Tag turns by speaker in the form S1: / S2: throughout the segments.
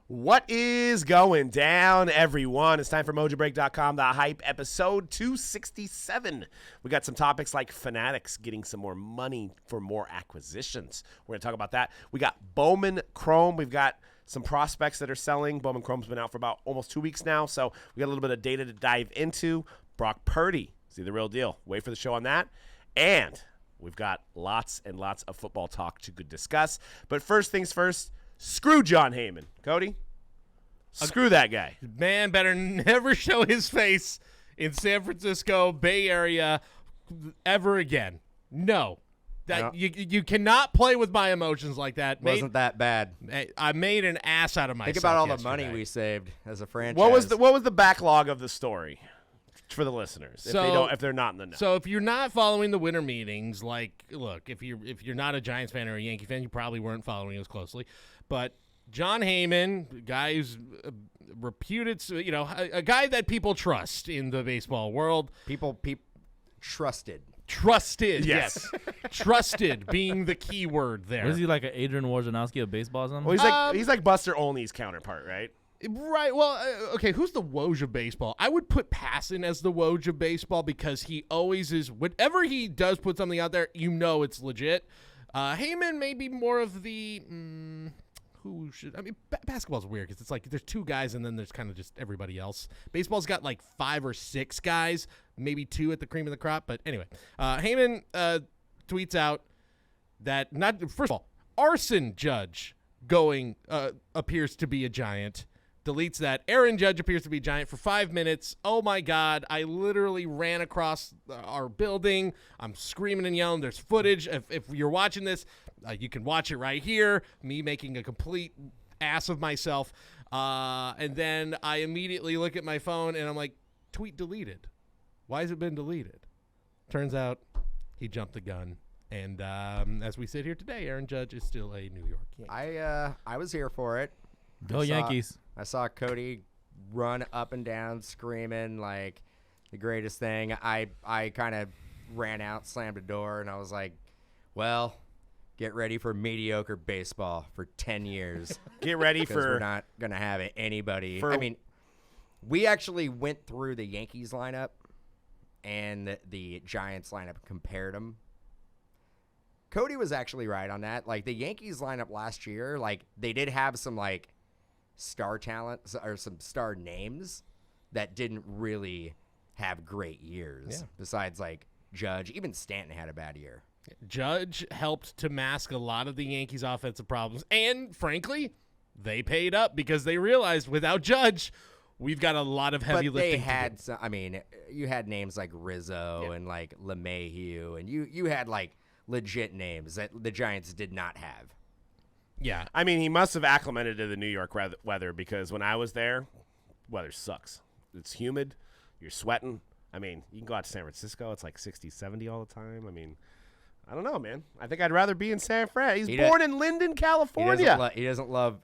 S1: What is going down, everyone? It's time for Mojobreak.com, the hype, episode 267. We got some topics like Fanatics getting some more money for more acquisitions. We're going to talk about that. We got Bowman Chrome. We've got some prospects that are selling. Bowman Chrome's been out for about almost 2 weeks now, so we got a little bit of data to dive into. Brock Purdy, is he the real deal? Wait for the show on that. And we've got lots and lots of football talk to discuss. But first things first, screw John Heyman. Cody, screw that guy.
S2: Man better never show his face in San Francisco Bay Area ever again. No. You cannot play with my emotions like that.
S3: Wasn't that bad.
S2: I made an ass out of myself.
S3: Think about all
S2: yesterday.
S3: the money we saved as a franchise.
S1: What was the backlog of the story for the listeners if they're not in the know?
S2: So if you're not following the winter meetings, like, look, if you're not a Giants fan or a Yankee fan, you probably weren't following us closely. But John Heyman, guy who's reputed, a guy that people trust in the baseball world.
S3: People trusted.
S2: Trusted, yes. Trusted being the key word there.
S4: Was he like an Adrian Wojnarowski of baseball or something?
S1: Well, he's like Buster Olney's counterpart, right?
S2: Right. Well, okay, who's the Woj of baseball? I would put Passan as the Woj of baseball because he always is, whenever he does put something out there, it's legit. Heyman may be more of the, basketball's weird because it's like there's two guys and then there's kind of just everybody else. Baseball's got like 5 or 6 guys, maybe 2 at the cream of the crop. But anyway, Heyman tweets out that, first of all, arson judge appears to be a Giant. Deletes that. Aaron Judge appears to be a Giant for 5 minutes. Oh, my God. I literally ran across our building. I'm screaming and yelling. There's footage. If you're watching this, you can watch it right here. Me making a complete ass of myself. And then I immediately look at my phone, and I'm like, tweet deleted. Why has it been deleted? Turns out he jumped the gun. And as we sit here today, Aaron Judge is still a New York Yankee.
S3: I was here for it.
S4: Go Yankees.
S3: I saw Cody run up and down screaming like the greatest thing. I kind of ran out, slammed the door, and I was like, well, get ready for mediocre baseball for 10 years.
S1: Get ready for
S3: we're not going to have anybody. We actually went through the Yankees lineup and the Giants lineup, compared them. Cody was actually right on that. Like, the Yankees lineup last year, like, they did have some, like, star talent or some star names that didn't really have great years.
S2: Yeah.
S3: Besides, like, Judge. Even Stanton had a bad year.
S2: Judge helped to mask a lot of the Yankees' offensive problems. And, frankly, they paid up because they realized without Judge, we've got a lot of heavy lifting.
S3: But they had some, you had names like Rizzo and, like, LeMahieu, and you had, like, legit names that the Giants did not have.
S2: Yeah.
S1: He must have acclimated to the New York weather because when I was there, weather sucks. It's humid. You're sweating. You can go out to San Francisco. It's like 60, 70 all the time. I don't know, man. I think I'd rather be in San Fran. He's born in Linden, California.
S3: He doesn't love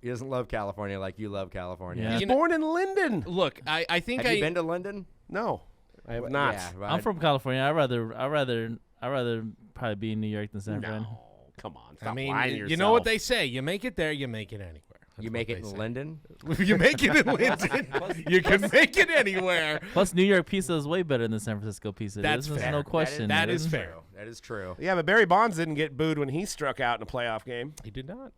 S3: California like you love California.
S4: Yeah.
S1: He's born in Linden.
S2: Look, I think
S3: Have you been to Linden?
S1: No, I have not.
S3: Yeah,
S4: I'm from California. I'd rather probably be in New York than San Fran.
S1: No, come on. Stop lying to yourself.
S2: You know what they say. You make it there, you make it anywhere. That's
S3: you make it in Linden?
S2: You make it in Linden. You can make it anywhere.
S4: Plus, New York pizza is way better than San Francisco pizza.
S2: That's
S4: There's
S2: fair.
S4: no question.
S2: That is fair.
S3: That is true.
S1: Yeah, but Barry Bonds didn't get booed when he struck out in a playoff game.
S2: He did not.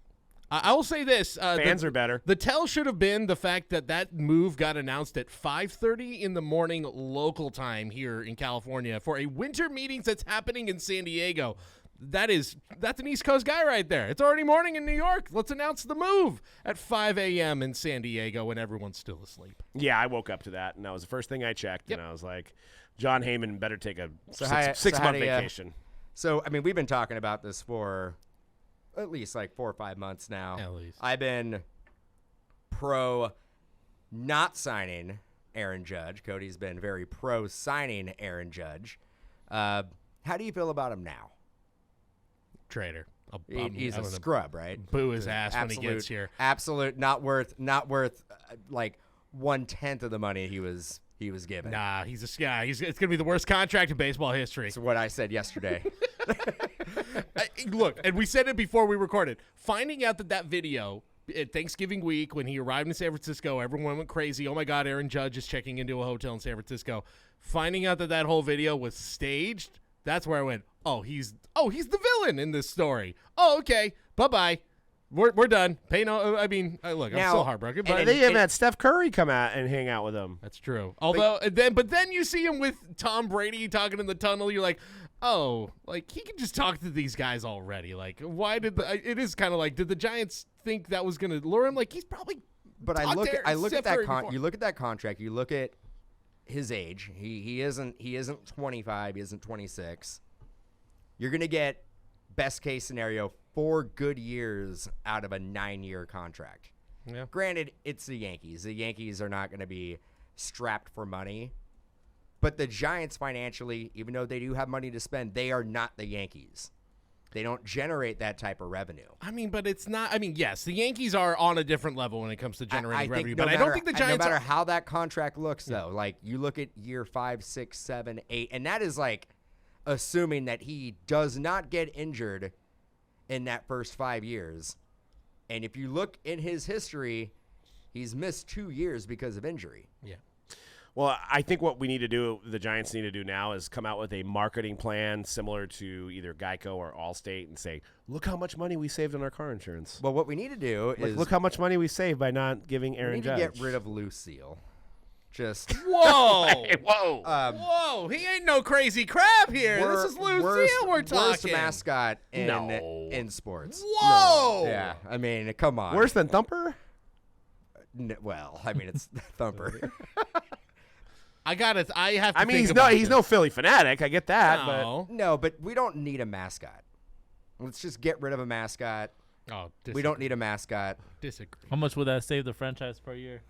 S2: I will say this.
S1: Fans are better.
S2: The tell should have been the fact that move got announced at 5:30 in the morning local time here in California for a winter meetings that's happening in San Diego. That's an East Coast guy right there. It's already morning in New York. Let's announce the move at 5 a.m. in San Diego when everyone's still asleep.
S1: Yeah, I woke up to that, and that was the first thing I checked, and I was like, John Heyman better take a six-month vacation.
S3: So, we've been talking about this for at least like 4 or 5 months now.
S2: At least.
S3: I've been pro not signing Aaron Judge. Cody's been very pro signing Aaron Judge. How do you feel about him now?
S2: Traitor.
S3: He's a scrub, right?
S2: Boo his ass when he gets here.
S3: Absolute, not worth like 1/10 of the money he was given.
S2: Nah, he's a guy. It's gonna be the worst contract in baseball history.
S3: That's what I said yesterday.
S2: Look, and we said it before we recorded. Finding out that video at Thanksgiving week when he arrived in San Francisco, everyone went crazy. Oh my God, Aaron Judge is checking into a hotel in San Francisco. Finding out that whole video was staged, that's where I went, he's the villain in this story. Oh, okay, bye. We're done. Look, I'm so heartbroken. But
S1: they even had Steph Curry come out and hang out with him.
S2: That's true. Although, but then you see him with Tom Brady talking in the tunnel. You're like, he can just talk to these guys already. Like, why did it is kind of like, did the Giants think that was going to lure him? Like, he's probably.
S3: But I look at that. You look at that contract. You look at his age. He isn't 25. He isn't 26. You're gonna get best case scenario 4 good years out of a 9-year contract.
S2: Yeah.
S3: Granted, it's the Yankees. The Yankees are not going to be strapped for money. But the Giants financially, even though they do have money to spend, they are not the Yankees. They don't generate that type of revenue.
S2: But it's not. Yes, the Yankees are on a different level when it comes to generating revenue. But I don't think the Giants.
S3: No matter how that contract looks, though, like you look at year 5, 6, 7, 8, and that is like assuming that he does not get injured in that first 5 years. And if you look in his history, he's missed 2 years because of injury.
S2: Yeah.
S1: Well, I think what we need to do, the Giants need to do now, is come out with a marketing plan similar to either Geico or Allstate and say, look how much money we saved on our car insurance.
S3: Well, what we need to do is
S1: look how much money we saved by not giving Aaron Judge.
S3: We need to get rid of Lucille. Just
S2: whoa,
S1: hey, whoa,
S2: whoa! He ain't no crazy crab here. This is Lucille we're talking.
S3: Worst mascot in sports.
S2: Whoa!
S3: No. Yeah, I mean, come on.
S1: Worse than Thumper?
S3: It's Thumper.
S2: I have to.
S1: He's no Philly fanatic. I get that,
S3: but we don't need a mascot. Let's just get rid of a mascot.
S2: Oh,
S3: we don't need a mascot.
S2: Disagree.
S4: How much would that save the franchise per year?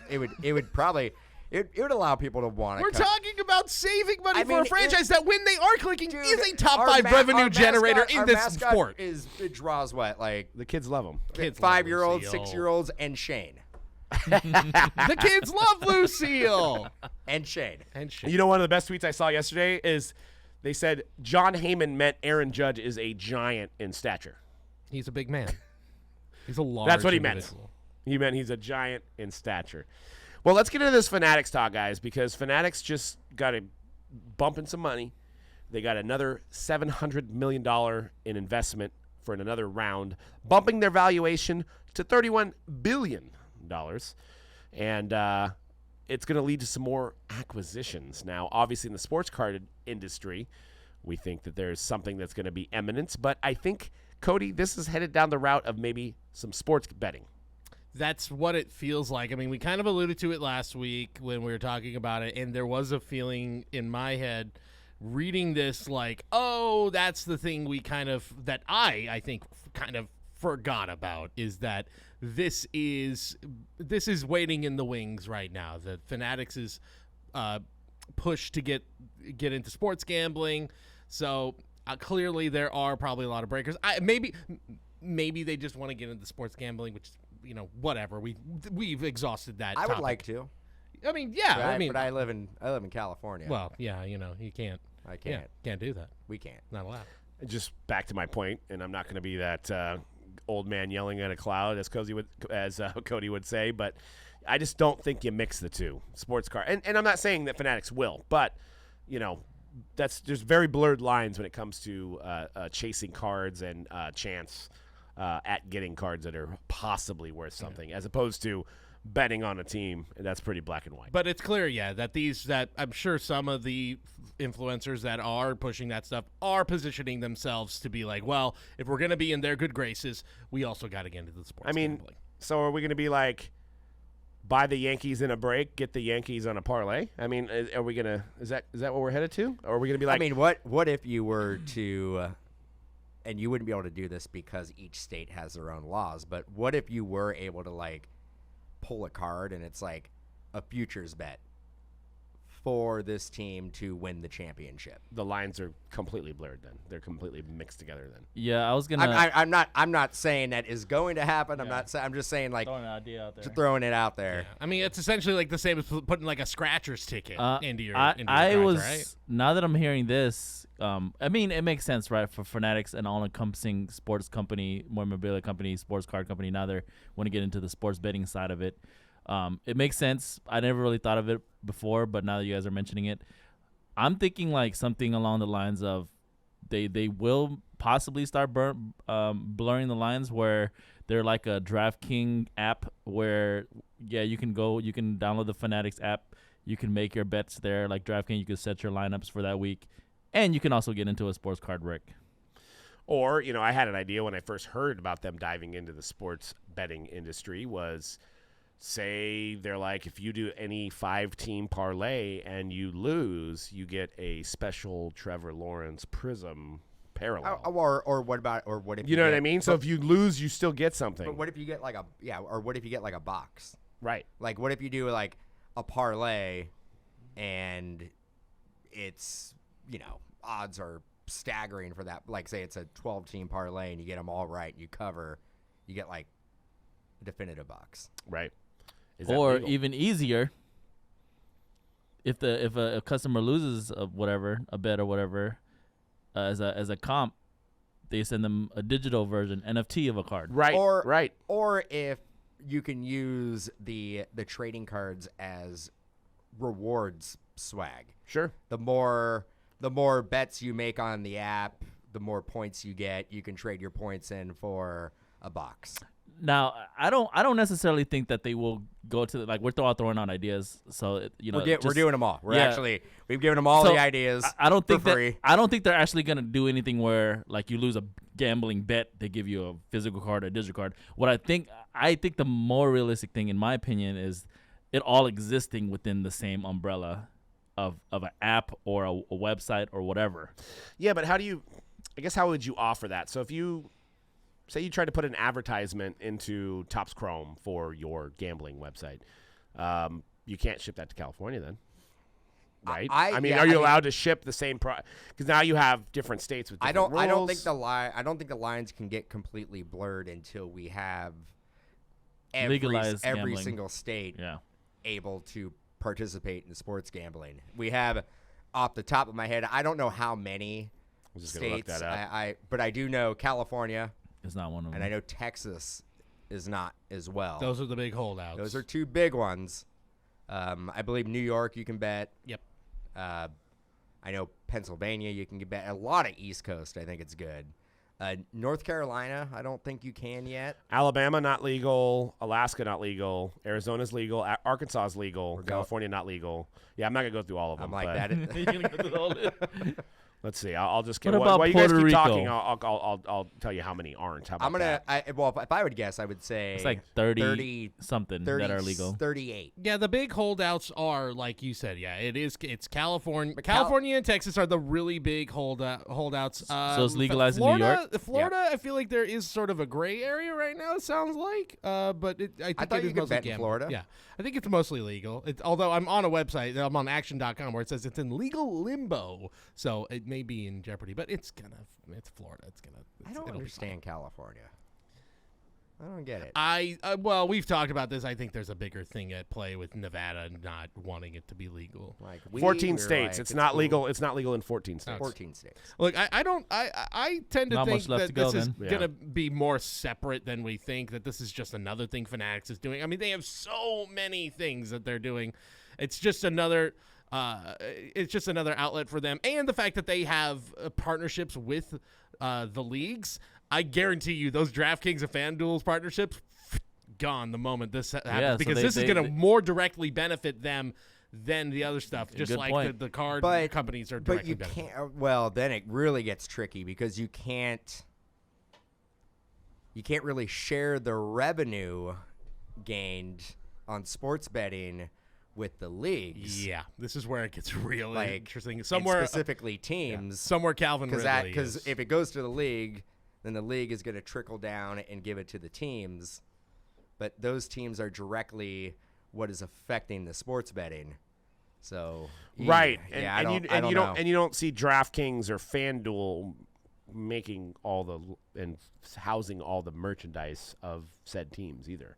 S3: It would probably it would allow people to want to.
S2: We're talking about saving money for a franchise that, when they are clicking, is a top 5
S3: our
S2: revenue generator in this
S3: mascot
S2: sport.
S3: It draws what, like
S1: the kids love him.
S2: Kids
S3: 5-year-olds, 6-year-olds, and Shane.
S2: The kids love Lucille
S3: and Shane.
S1: You know, one of the best tweets I saw yesterday is they said John Heyman meant Aaron Judge is a giant in stature.
S2: He's a big man. He's a large.
S1: That's what he
S2: individual.
S1: meant. He meant he's a giant in stature. Well, let's get into this Fanatics talk, guys, because Fanatics just got a bump in some money. They got another $700 million in investment for another round, bumping their valuation to $31 billion. And it's going to lead to some more acquisitions. Now, obviously, in the sports card industry, we think that there's something that's going to be imminent. But I think, Cody, this is headed down the route of maybe some sports betting.
S2: That's what it feels like. I mean, we kind of alluded to it last week when we were talking about it, and there was a feeling in my head reading this like, that's the thing I think kind of forgot about, is that this is waiting in the wings right now. The Fanatics is pushed to get into sports gambling. So clearly there are probably a lot of breakers. Maybe they just want to get into sports gambling, which, whatever. We've exhausted that.
S3: I would like to.
S2: I mean, yeah.
S3: But I live in California.
S2: Well, yeah. You can't.
S3: I can't.
S2: Can't do that.
S3: We can't.
S2: Not allowed.
S1: Just back to my point, and I'm not going to be that old man yelling at a cloud, as Cody would say, but I just don't think you mix the two, sports car. And I'm not saying that Fanatics will, but there's very blurred lines when it comes to chasing cards and chance at getting cards that are possibly worth something, as opposed to betting on a team. That's pretty black and white.
S2: But it's clear, that I'm sure some of the influencers that are pushing that stuff are positioning themselves to be like, well, if we're going to be in their good graces, we also got to get into the sports gambling.
S1: So are we going to be like, buy the Yankees in a break, get the Yankees on a parlay? I mean, are we going to – is that what we're headed to? Or are we going to be like –
S3: I mean, what if you were to and you wouldn't be able to do this because each state has their own laws, but what if you were able to, like, pull a card and it's like a futures bet, for this team to win the championship.
S1: The lines are completely blurred then. They're completely mixed together then.
S4: Yeah, I was gonna.
S3: I'm not saying that is going to happen.
S4: Yeah.
S3: I'm just saying like
S4: throwing an idea out there.
S3: throwing it out there.
S2: I mean, it's essentially like the same as putting like a scratcher's ticket into your.
S4: I
S2: cards,
S4: was
S2: right?
S4: Now that I'm hearing this, I mean, it makes sense, right? For Fanatics, an all-encompassing sports company, memorabilia company, sports card company. Now they want to get into the sports betting side of it. It makes sense. I never really thought of it before, but now that you guys are mentioning it, I'm thinking like something along the lines of they will possibly start blurring the lines where they're like a DraftKings app where you can download the Fanatics app, you can make your bets there like DraftKings, you can set your lineups for that week, and you can also get into a sports card rig.
S1: Or, I had an idea when I first heard about them diving into the sports betting industry was, say they're like, if you do any 5-team parlay and you lose, you get a special Trevor Lawrence Prism parallel.
S3: Or what if
S1: you know what I mean? So if you lose, you still get something.
S3: But what if you get like what if you get like a box?
S1: Right.
S3: Like what if you do like a parlay and it's, odds are staggering for that. Like say it's a 12-team parlay and you get them all right and you cover, you get like a definitive box.
S1: Right.
S4: Or even easier, if a customer loses a bet or whatever, as a comp, they send them a digital version NFT of a card.
S1: Right. Right.
S3: Or if you can use the trading cards as rewards swag.
S1: Sure.
S3: The more bets you make on the app, the more points you get. You can trade your points in for a box.
S4: Now, I don't necessarily think that they will go to we're all throwing out ideas. So
S3: we're doing them all. We've given them all the ideas.
S4: I don't think
S3: for free.
S4: I don't think they're actually gonna do anything where like you lose a gambling bet, they give you a physical card or a digital card. What I think the more realistic thing, in my opinion, is it all existing within the same umbrella of an app or a website or whatever.
S1: Yeah, but how would you offer that? So if you say you try to put an advertisement into Topps Chrome for your gambling website, you can't ship that to California then, right? Are you allowed to ship the same product? Because now you have different states with different rules.
S3: I don't think the lines can get completely blurred until we have
S4: legalized
S3: every
S4: gambling.
S3: single state able to participate in sports gambling. We have, off the top of my head, I don't know how many states.
S1: Look that up.
S3: But I do know California.
S4: It's not one of them.
S3: And I know Texas is not as well.
S2: Those are the big holdouts.
S3: Those are two big ones. I believe New York you can bet.
S2: Yep.
S3: I know Pennsylvania you can bet. A lot of East Coast I think it's good. North Carolina I don't think you can yet.
S1: Alabama not legal. Alaska not legal. Arizona's legal. Arkansas is legal. California not legal. Yeah, I'm not going to go through all of them.
S3: I'm like that.
S4: You're gonna go through all this?
S1: Let's see. I'll just get.
S4: What about
S1: while you guys
S4: Puerto
S1: keep
S4: Rico?
S1: talking, I'll tell you how many aren't. How about that?
S3: If I would guess, I would say
S4: It's like 30 something that are legal.
S3: 38.
S2: Yeah, the big holdouts are like you said. Yeah, it's California. California and Texas are the really big holdouts.
S4: So it's legalized in New
S2: Florida,
S4: York?
S2: Florida, I feel like there is sort of a gray area right now. It sounds like, but I
S3: thought
S2: think
S3: you
S2: it is
S3: could
S2: mostly
S3: bet in
S2: gambling.
S3: Florida.
S2: Yeah, I think it's mostly legal. Although I'm on a website, I'm on action.com where it says it's in legal limbo, so it may be in jeopardy. But it's Florida.
S3: I don't understand California. I don't get it.
S2: Well, we've talked about this. I think there's a bigger thing at play with Nevada not wanting it to be legal.
S3: Like
S1: 14 states. It's not legal. It's not legal in 14 states.
S3: 14 states.
S2: Look, I tend to
S4: Not
S2: think
S4: much left
S2: that
S4: to go,
S2: this is
S4: then.
S2: going to be more separate than we think, that this is just another thing Fanatics is doing. I mean, they have so many things that they're doing. It's just another outlet for them. And the fact that they have partnerships with the leagues, I guarantee you those DraftKings and FanDuel's partnerships, gone the moment this happens.
S4: Yeah, so
S2: because this is going to more directly benefit them than the other stuff, just
S4: Good
S2: like
S4: point.
S2: the card companies are
S3: But
S2: directly
S3: you
S2: benefiting.
S3: can't. Well, then it really gets tricky because you can't really share the revenue gained on sports betting with the leagues.
S2: Yeah, this is where it gets really
S3: Like,
S2: interesting.
S3: and
S2: Somewhere
S3: specifically teams.
S2: somewhere Calvin Ridley
S3: Because
S2: is.
S3: if it goes to the league, then the league is going to trickle down and give it to the teams. But those teams are directly what is affecting the sports betting. So
S1: right,
S3: yeah,
S1: and
S3: I don't know.
S1: you don't see DraftKings or FanDuel making all the and housing all the merchandise of said teams either,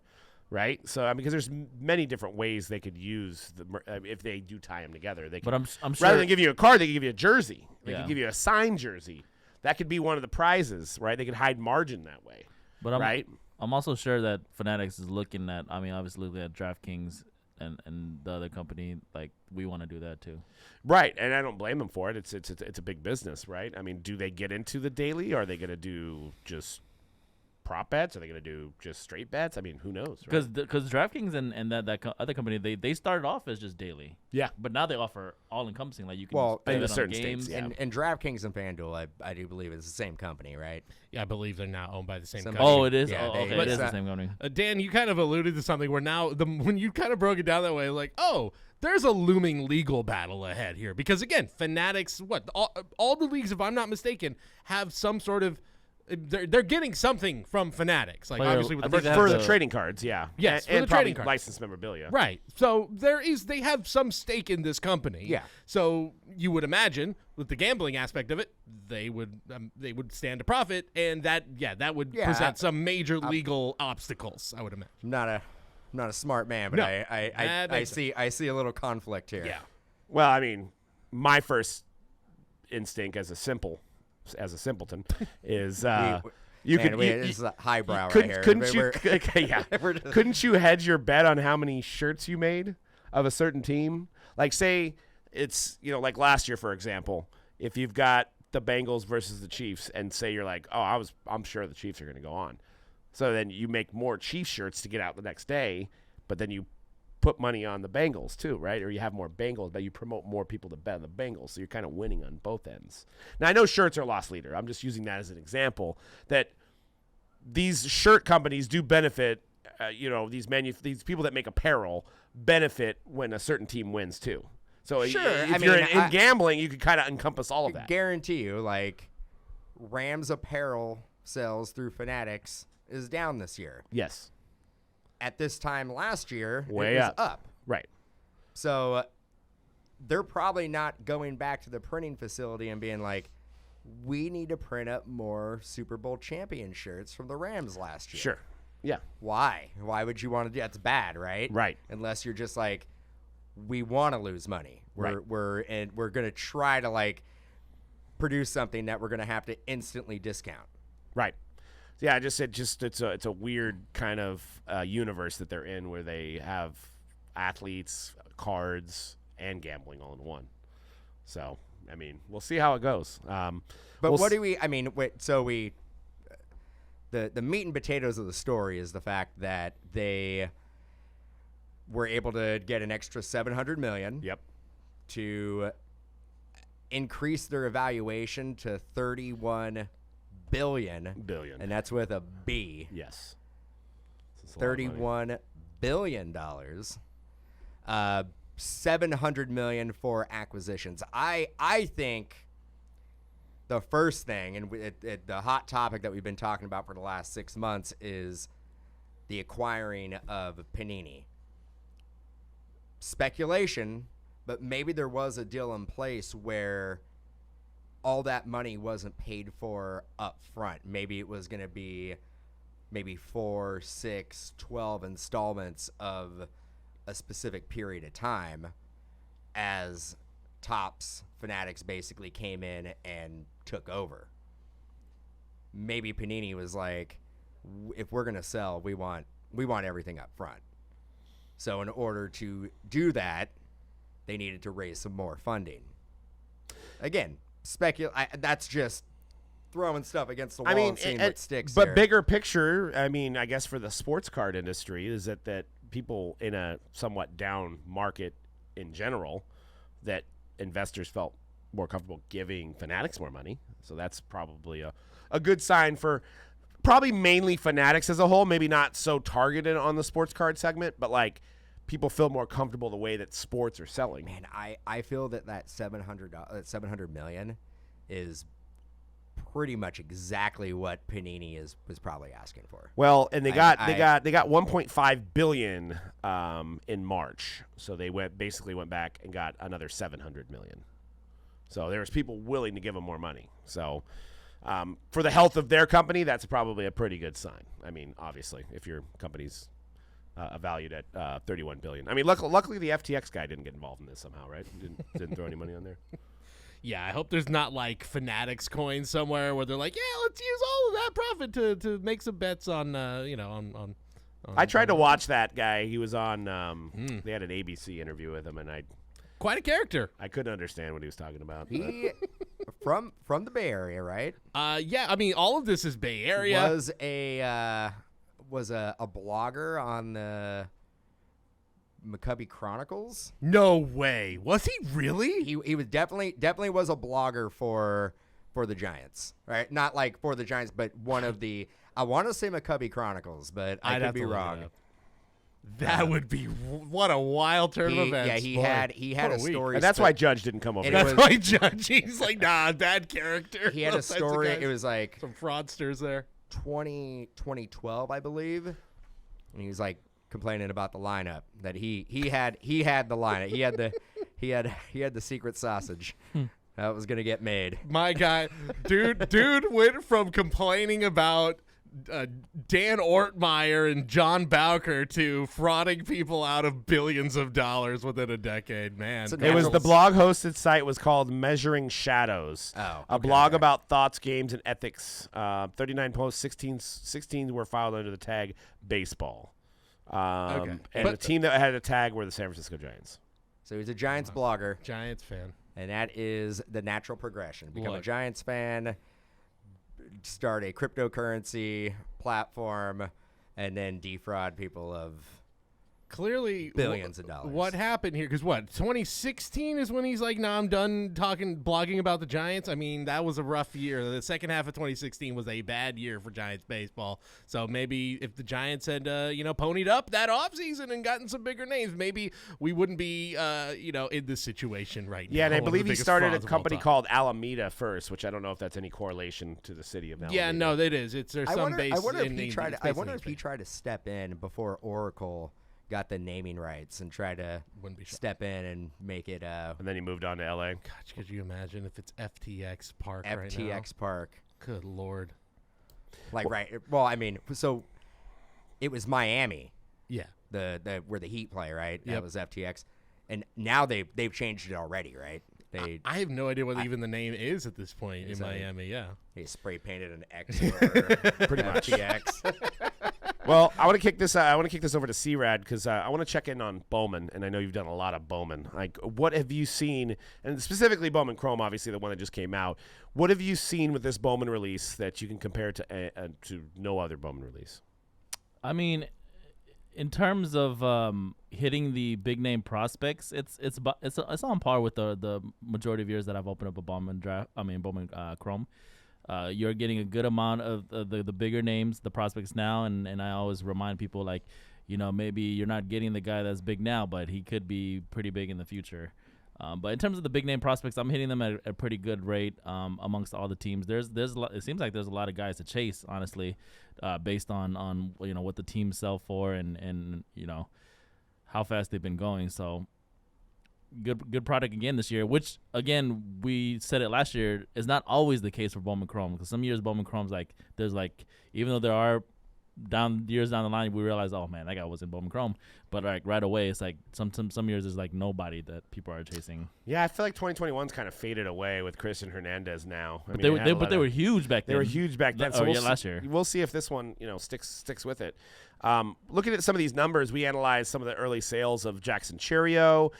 S1: right? So because there's many different ways they could use if they do tie them together. They could,
S4: But I'm sure
S1: rather than give you a card, they could give you a jersey. They
S4: Yeah.
S1: could give you a signed jersey. That could be one of the prizes, right? They could hide margin that way,
S4: but
S1: right?
S4: I'm also sure that Fanatics is looking at. I mean, obviously looking at DraftKings and the other company. Like we want to do that too.
S1: Right, and I don't blame them for it. It's a big business, right? I mean, do they get into the daily? Or are they going to do just prop bets? Are they going to do just straight bets? I mean, who knows?
S4: Because DraftKings and that other company, they started off as just daily.
S1: Yeah.
S4: But now they offer all encompassing. Like you can
S3: Well,
S4: bet
S1: in
S4: on
S1: certain
S4: games.
S1: states, yeah.
S3: And DraftKings and FanDuel, I do believe is the same company, right?
S2: Yeah, I believe they're now owned by the same
S3: Some-
S2: company.
S4: Oh, it is.
S3: Yeah,
S4: Oh,
S3: they-
S4: okay,
S3: but
S4: it is the
S3: it's
S4: same company.
S2: Dan, you kind of alluded to something where now when you kind of broke it down that way, like, oh, there's a looming legal battle ahead here because again, Fanatics, all the leagues, if I'm not mistaken, have some sort of they're getting something from Fanatics, like
S4: Player-
S2: obviously with
S4: I
S2: the
S4: think they
S2: merch-
S4: have
S1: For the
S4: the-
S1: trading cards, yeah.
S2: Yes, for
S1: and
S2: the
S1: probably
S2: trading cards.
S1: licensed memorabilia.
S2: Right. So they have some stake in this company.
S3: Yeah.
S2: So you would imagine with the gambling aspect of it, they would stand to profit, and that would
S3: Yeah,
S2: present some major legal obstacles. I would imagine.
S3: I'm not a smart man, but
S2: No,
S3: I
S2: that makes
S3: I see a little conflict here.
S2: Yeah.
S1: Well, I mean, my first instinct as a simpleton is you
S3: Man,
S1: could
S3: this is a highbrow
S1: couldn't,
S3: right here.
S1: couldn't you
S3: We're-
S1: yeah,
S3: we're just-
S1: couldn't you hedge your bet on how many shirts you made of a certain team? Like say it's like last year, for example, if you've got the Bengals versus the Chiefs, and say you're like, I'm sure the Chiefs are going to go on, so then you make more Chiefs shirts to get out the next day, but then you put money on the Bengals too, right? Or you have more Bengals, but you promote more people to bet on the Bengals, so you're kind of winning on both ends. Now I know shirts are loss leader. I'm just using that as an example that these shirt companies do benefit. These people that make apparel benefit when a certain team wins too. So
S3: Sure,
S1: if
S3: I
S1: you're
S3: mean,
S1: in gambling, you could kind of encompass all of that.
S3: guarantee you, like Rams apparel sales through Fanatics is down this year.
S1: Yes,
S3: At this time last year,
S1: way
S3: it was
S1: up.
S3: up.
S1: Right.
S3: So they're probably not going back to the printing facility and being like, we need to print up more Super Bowl champion shirts from the Rams last year.
S1: Sure. Yeah.
S3: Why? Why would you want to do that? That's bad, right?
S1: Right.
S3: Unless you're just like, we want to lose money. We're going to try to like produce something that we're going to have to instantly discount.
S1: Right. Yeah, it's a weird kind of universe that they're in where they have athletes, cards, and gambling all in one. So, I mean, we'll see how it goes.
S3: But
S1: we'll
S3: what do we? I mean, the meat and potatoes of the story is the fact that they were able to get an extra $700 million.
S1: Yep.
S3: To increase their evaluation to $31 billion, and that's with a B.
S1: Yes. That's a lot of money.
S3: $31 billion. $700 million for acquisitions. I think the first thing, and the hot topic that we've been talking about for the last 6 months, is the acquiring of Panini. Speculation, but maybe there was a deal in place where all that money wasn't paid for up front. Maybe it was going to be 4, 6, 12 installments of a specific period of time as Topps Fanatics basically came in and took over. Maybe Panini was like, if we're going to sell, we want everything up front. So in order to do that, they needed to raise some more funding. Again, that's just throwing stuff against the wall and seeing what sticks.
S1: But
S3: here.
S1: bigger picture, I mean, I guess for the sports card industry is that people in a somewhat down market in general, that investors felt more comfortable giving Fanatics more money. So that's probably a good sign for probably mainly Fanatics as a whole, maybe not so targeted on the sports card segment, but like people feel more comfortable the way that sports are selling.
S3: Man, I feel that $700 million is pretty much exactly what Panini was probably asking for.
S1: Well, and they got 1.5 billion in March, so they went back and got another 700 million. So there was people willing to give them more money. So for the health of their company, that's probably a pretty good sign. I mean, obviously, if your company's valued at 31 billion. I mean, luckily the FTX guy didn't get involved in this somehow, right? Didn't throw any money on there.
S2: Yeah, I hope there's not like Fanatics coin somewhere where they're like, yeah, let's use all of that profit to make some bets on, on
S1: I tried to watch that guy. He was on. They had an ABC interview with him, and
S2: quite a character.
S1: I couldn't understand what he was talking about.
S3: He from the Bay Area, right?
S2: Yeah. I mean, all of this is Bay Area.
S3: Was a blogger on the McCubby Chronicles.
S2: No way. Was he really?
S3: He was definitely was a blogger for the Giants, right? Not like for the Giants, but one of the. I want to say McCubby Chronicles, but I could be wrong.
S2: That would be what a wild turn of events.
S3: Yeah, he had a story.
S1: And that's why Judge didn't come over.
S2: That's why Judge. He's like, nah, bad character.
S3: He had a story. It was like
S2: some fraudsters there.
S3: 2012, I believe, and he was like complaining about the lineup that he had the lineup. He had the secret sausage that was gonna get made.
S2: My guy, dude went from complaining about Dan Ortmeyer and John Bowker to frauding people out of billions of dollars within a decade. Man,
S1: it was the blog hosted site was called Measuring Shadows. A blog about thoughts, games, and ethics. 39 posts, 16 were filed under the tag baseball. And the team that had a tag were the San Francisco Giants.
S3: So he's a Giants blogger,
S2: Giants fan,
S3: and that is the natural progression. Become a Giants fan. Start a cryptocurrency platform, and then defraud people of
S2: clearly
S3: billions of dollars.
S2: What happened here? Because 2016 is when he's like, "Nah, I'm done blogging about the Giants." I mean, that was a rough year. The second half of 2016 was a bad year for Giants baseball. So maybe if the Giants had, ponied up that offseason and gotten some bigger names, maybe we wouldn't be, in this situation right now.
S1: Yeah, and I believe he started a company called Alameda first, which I don't know if that's any correlation to the city of Alameda.
S2: Yeah, no, it is.
S3: I wonder if he tried to step in before Oracle got the naming rights and try to step in and make it.
S1: And then he moved on to L.A.
S2: Gosh, could you imagine if it's FTX Park right now?
S3: FTX Park.
S2: Good Lord.
S3: Right. Well, I mean, so it was Miami.
S2: Yeah.
S3: The where the Heat play, right?
S2: Yep.
S3: That was FTX. And now they've changed it already, right?
S2: I have no idea what even the name is at this point in Miami. Yeah.
S3: They spray painted an X over pretty much FTX.
S1: Well, I want to kick this. I want to kick this over to C-Rad because I want to check in on Bowman, and I know you've done a lot of Bowman. Like, what have you seen, and specifically Bowman Chrome, obviously the one that just came out. What have you seen with this Bowman release that you can compare to no other Bowman release?
S4: I mean, in terms of hitting the big name prospects, it's on par with the majority of years that I've opened up a Bowman Chrome. You're getting a good amount of the bigger names, the prospects now, and I always remind people, like, maybe you're not getting the guy that's big now, but he could be pretty big in the future. But in terms of the big name prospects, I'm hitting them at a pretty good rate amongst all the teams. There's a lot, it seems like there's a lot of guys to chase, honestly, based on what the teams sell for and how fast they've been going. So good product again this year, which again we said it last year is not always the case for Bowman Chrome, because some years Bowman Chrome's even though there are years down the line we realize, oh man, that guy was in Bowman Chrome, but like right away it's like some years there's like nobody that people are chasing.
S1: Yeah, I feel like 2021's kind of faded away with Christian Hernandez now.
S4: They were huge back then.
S1: They were huge back then. So
S4: last year.
S1: We'll see if this one sticks with it. Looking at some of these numbers, we analyzed some of the early sales of Jackson Cheerio,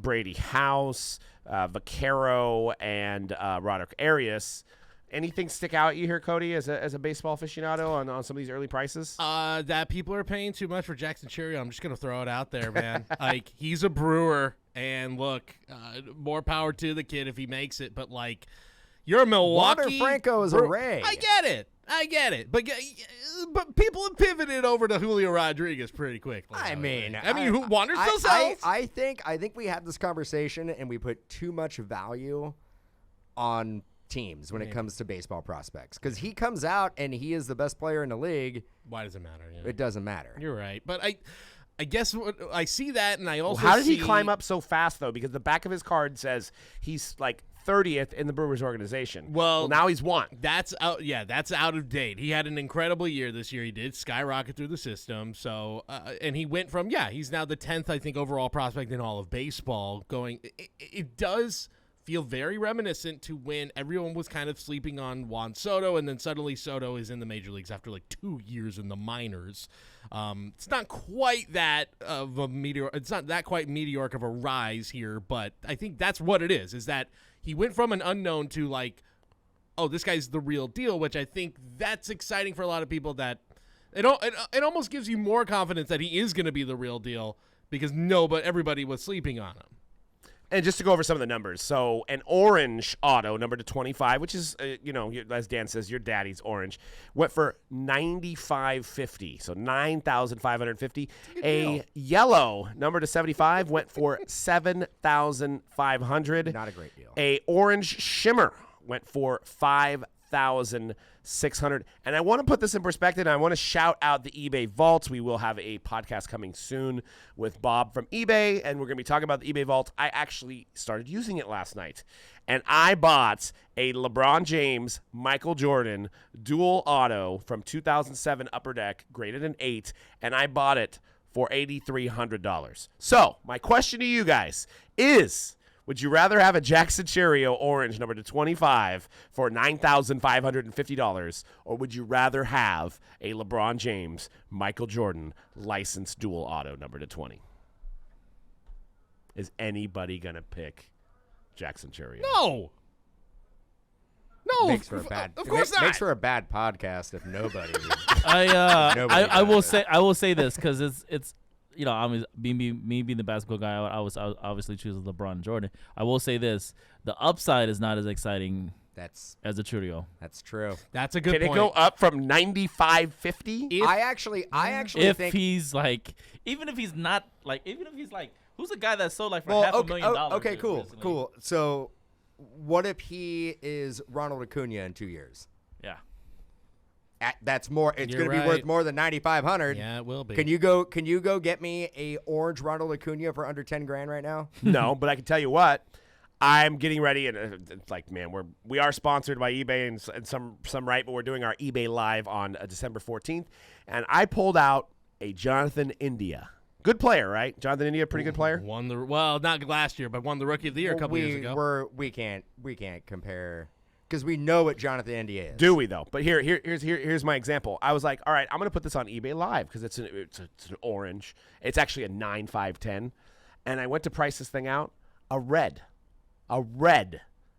S1: Brady House, Vaquero, and Roderick Arias. Anything stick out at you here, Cody, as a baseball aficionado on some of these early prices?
S2: That people are paying too much for Jackson Cheerio. I'm just going to throw it out there, man. Like, he's a Brewer, and look, more power to the kid if he makes it, but like, you're a Milwaukee.
S3: Wander Franco is a Ray.
S2: I get it. But people have pivoted over to Julio Rodriguez pretty quickly. Wander still sells.
S3: I think we had this conversation and we put too much value on teams when it comes to baseball prospects, because he comes out and he is the best player in the league.
S2: Why does it matter? Yeah.
S3: It doesn't matter.
S2: You're right, but I guess I see that, and I also
S1: How did he climb up so fast though? Because the back of his card says he's like 30th in the Brewers organization. Well, now he's won.
S2: That's out. Yeah, that's out of date. He had an incredible year this year. He did skyrocket through the system. So, and he went from he's now the 10th, I think, overall prospect in all of baseball. It does feel very reminiscent to when everyone was kind of sleeping on Juan Soto, and then suddenly Soto is in the major leagues after like 2 years in the minors. It's not quite that of a meteor. It's not that quite meteoric of a rise here, but I think that's what it is. Is that he went from an unknown to like, oh, this guy's the real deal, which I think that's exciting for a lot of people. That it almost gives you more confidence that he is going to be the real deal because everybody was sleeping on him.
S1: And just to go over some of the numbers, so an orange auto, number to 25, which is, as Dan says, your daddy's orange, went for $9,550, so $9,550. A yellow, number to 75, went for $7,500.
S3: Not a great deal.
S1: A orange shimmer went for $5,600. And I want to put this in perspective, and I want to shout out the eBay vaults. We will have a podcast coming soon with Bob from eBay, and we're going to be talking about the eBay vault. I actually started using it last night, and I bought a LeBron James, Michael Jordan dual auto from 2007 Upper Deck, graded an 8, and I bought it for $8,300. So my question to you guys is, would you rather have a Jackson Cheerio orange number to 25 for $9,550, or would you rather have a LeBron James, Michael Jordan licensed dual auto number to 20? Is anybody going to pick Jackson Cheerio?
S2: No.
S3: Makes for a bad.
S2: Of course not.
S3: Makes for a bad podcast if nobody.
S4: I will say this because it's. I'm me being the basketball guy, I was obviously choose LeBron Jordan. I will say this: the upside is not as exciting as the Churio.
S3: That's true.
S2: That's a good point.
S1: Can it go up from $9,550?
S3: I actually
S4: if
S3: think
S4: he's like, even if he's like, who's the guy that sold like for $500,000?
S3: Okay, cool. So, what if he is Ronald Acuna in 2 years?
S4: Yeah.
S3: That's more. It's going to be worth more than $9,500.
S2: Yeah, it will be.
S3: Can you go get me a orange Ronald Acuna for under $10,000 right now?
S1: No, but I can tell you what. I'm getting ready, and it's like, man, we are sponsored by eBay and some right, but we're doing our eBay Live on December 14th, and I pulled out a Jonathan India. Good player, right? Jonathan India, pretty good player.
S2: Not last year, but won the Rookie of the Year a couple years ago.
S3: We can't compare. Because we know what Jonathan India is.
S1: Do we, though? But here's my example. I was like, all right, I'm going to put this on eBay Live because it's an orange. It's actually a 9,510. And I went to price this thing out. A red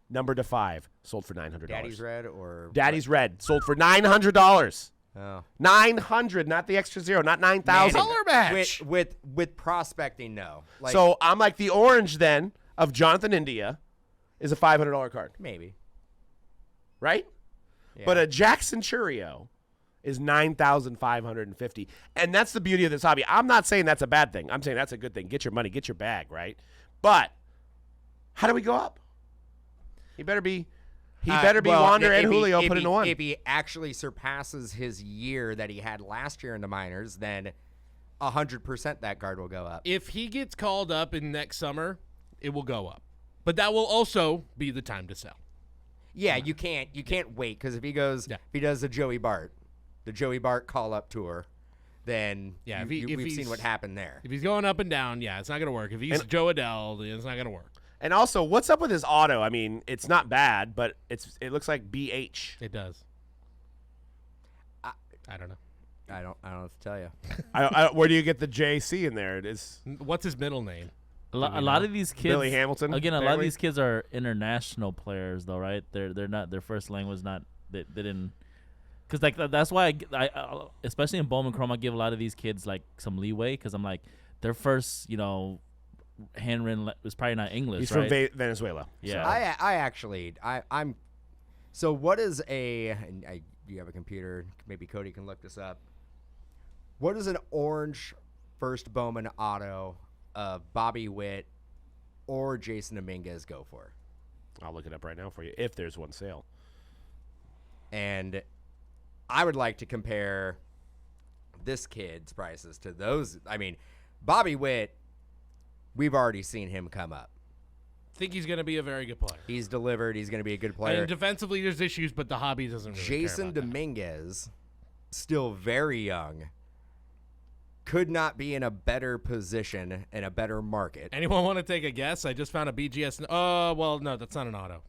S1: number to 5 sold for $900.
S3: Daddy's red or
S1: Daddy's red sold for $900.
S3: Oh.
S1: 900, not the extra zero, not 9,000.
S2: Color match.
S3: With prospecting, no.
S1: So I'm like, the orange then of Jonathan India is a $500 card.
S3: Maybe.
S1: Right?
S3: Yeah.
S1: But a Jackson Churio is $9,550. And that's the beauty of this hobby. I'm not saying that's a bad thing. I'm saying that's a good thing. Get your money, get your bag, right? But how do we go up? He better be Wander and Julio put into one.
S3: If he actually surpasses his year that he had last year in the minors, then 100% that card will go up.
S2: If he gets called up in next summer, it will go up. But that will also be the time to sell.
S3: Yeah, you can't wait, because if he does the Joey Bart call-up tour, then we've seen what happened there.
S2: If he's going up and down, it's not going to work. If he's Joe Adele, it's not going to work.
S1: And also, what's up with his auto? I mean, it's not bad, but it looks like BH.
S2: It does. I don't know.
S3: I don't know what to tell you.
S1: Where do you get the JC in there? It is.
S2: What's his middle name?
S4: A lot of these kids,
S1: Billy Hamilton.
S4: Again, a lot of these kids are international players, though, right? They're not, their first language not they didn't, because like that's why I especially in Bowman Chrome, I give a lot of these kids like some leeway, because I'm like, their first handwritten was probably not English.
S1: He's
S4: right?
S1: from Venezuela.
S4: Yeah.
S3: So I'm. So what is you have a computer? Maybe Cody can look this up. What is an orange first Bowman auto of Bobby Witt or Jason Dominguez go for?
S1: I'll look it up right now for you if there's one sale.
S3: And I would like to compare this kid's prices to those. I mean, Bobby Witt, we've already seen him come up.
S2: Think he's going to be a very good player.
S3: He's delivered. He's going to be a good player.
S2: And defensively, there's issues, but the hobby doesn't really
S3: Jason
S2: care about
S3: Dominguez, still very young, could not be in a better position and a better market.
S2: that. Anyone want to take a guess? I just found a BGS. Oh, well, no, that's not an auto.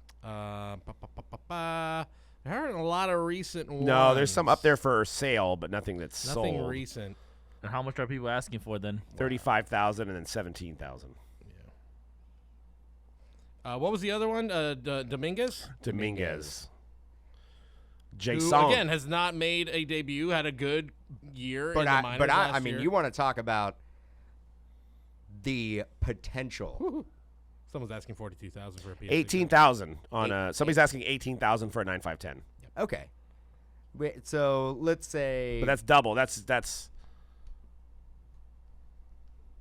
S2: There aren't a lot of recent ones.
S1: No, there's some up there for sale, but nothing that's
S2: Nothing
S1: sold.
S2: recent.
S4: And how much are people asking for then?
S1: 35,000 and then 17,000.
S2: What was the other one? Dominguez?
S1: Dominguez.
S2: Who,
S1: Jason.
S2: again, has not made a debut, had a good year
S3: But
S2: in the minors
S3: I mean,
S2: year.
S3: you want to talk about the potential.
S2: Someone's asking 42,000 for a PS.
S1: 18,000 on somebody's asking 18,000 for a 9.510.
S3: Okay. Wait, so let's say.
S1: But that's double. That's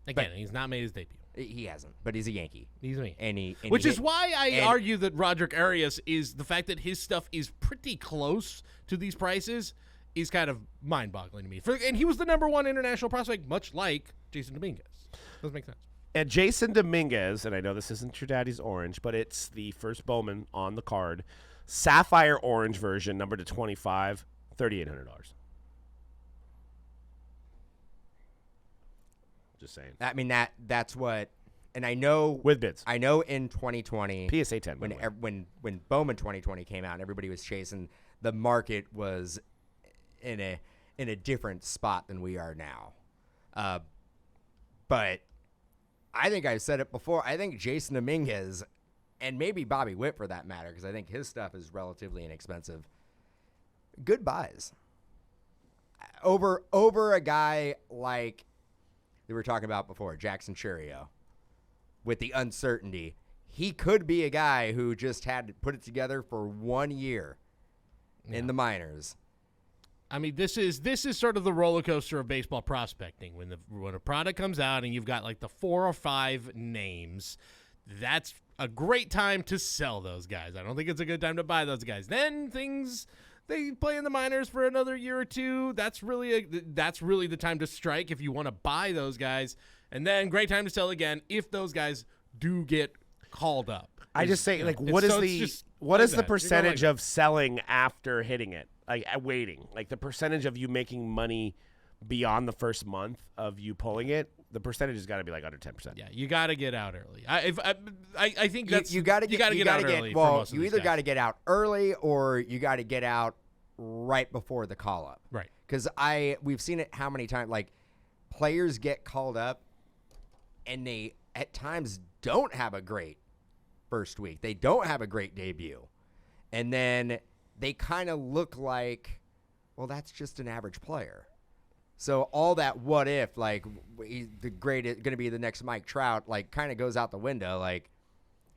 S2: Again, he's not made his debut.
S3: He hasn't, but he's a Yankee.
S2: He's me.
S3: Which
S2: is why I
S3: and-
S2: argue that Roderick Arias is the fact that his stuff is pretty close to these prices is kind of mind-boggling to me. And he was the #1 international prospect, much like Jason Dominguez. Doesn't make sense.
S1: And Jason Dominguez, and I know this isn't your daddy's orange, but it's the first Bowman on the card. Sapphire orange version, number to 25, $3,800. Just saying.
S3: I mean, that's what. And I know.
S1: With bids.
S3: I know in 2020.
S1: PSA 10. by the way.
S3: When Bowman 2020 came out and everybody was chasing, the market was in a different spot than we are now. But I think I've said it before. I think Jason Dominguez, and maybe Bobby Witt for that matter, because I think his stuff is relatively inexpensive. Good buys. Over a guy like we were talking about before, Jackson Churio. With the uncertainty, he could be a guy who just had to put it together for 1 year in the minors.
S2: I mean, this is sort of the roller coaster of baseball prospecting. When a product comes out and you've got like the 4 or 5 names, that's a great time to sell those guys. I don't think it's a good time to buy those guys. Then they play in the minors for another year or two. That's really the time to strike if you want to buy those guys. And then great time to sell again if those guys do get called up.
S1: I just say, like, what is the percentage of selling after hitting it? Like, waiting. Like, the percentage of you making money beyond the first month of you pulling it, the percentage has got to be like under 10%.
S2: Yeah, you got to get out early. I think that's
S3: you got to get
S2: out early.
S3: Well,
S2: for most of
S3: you
S2: these
S3: either
S2: guys.
S3: got to get out early or you got to get out right before the call up.
S2: Right.
S3: Because we've seen it how many times, like, players get called up and they at times don't have a great first week. They don't have a great debut. And then they kind of look like, well, that's just an average player. So all that what if, like, he's going to be the next Mike Trout, like, kind of goes out the window. Like,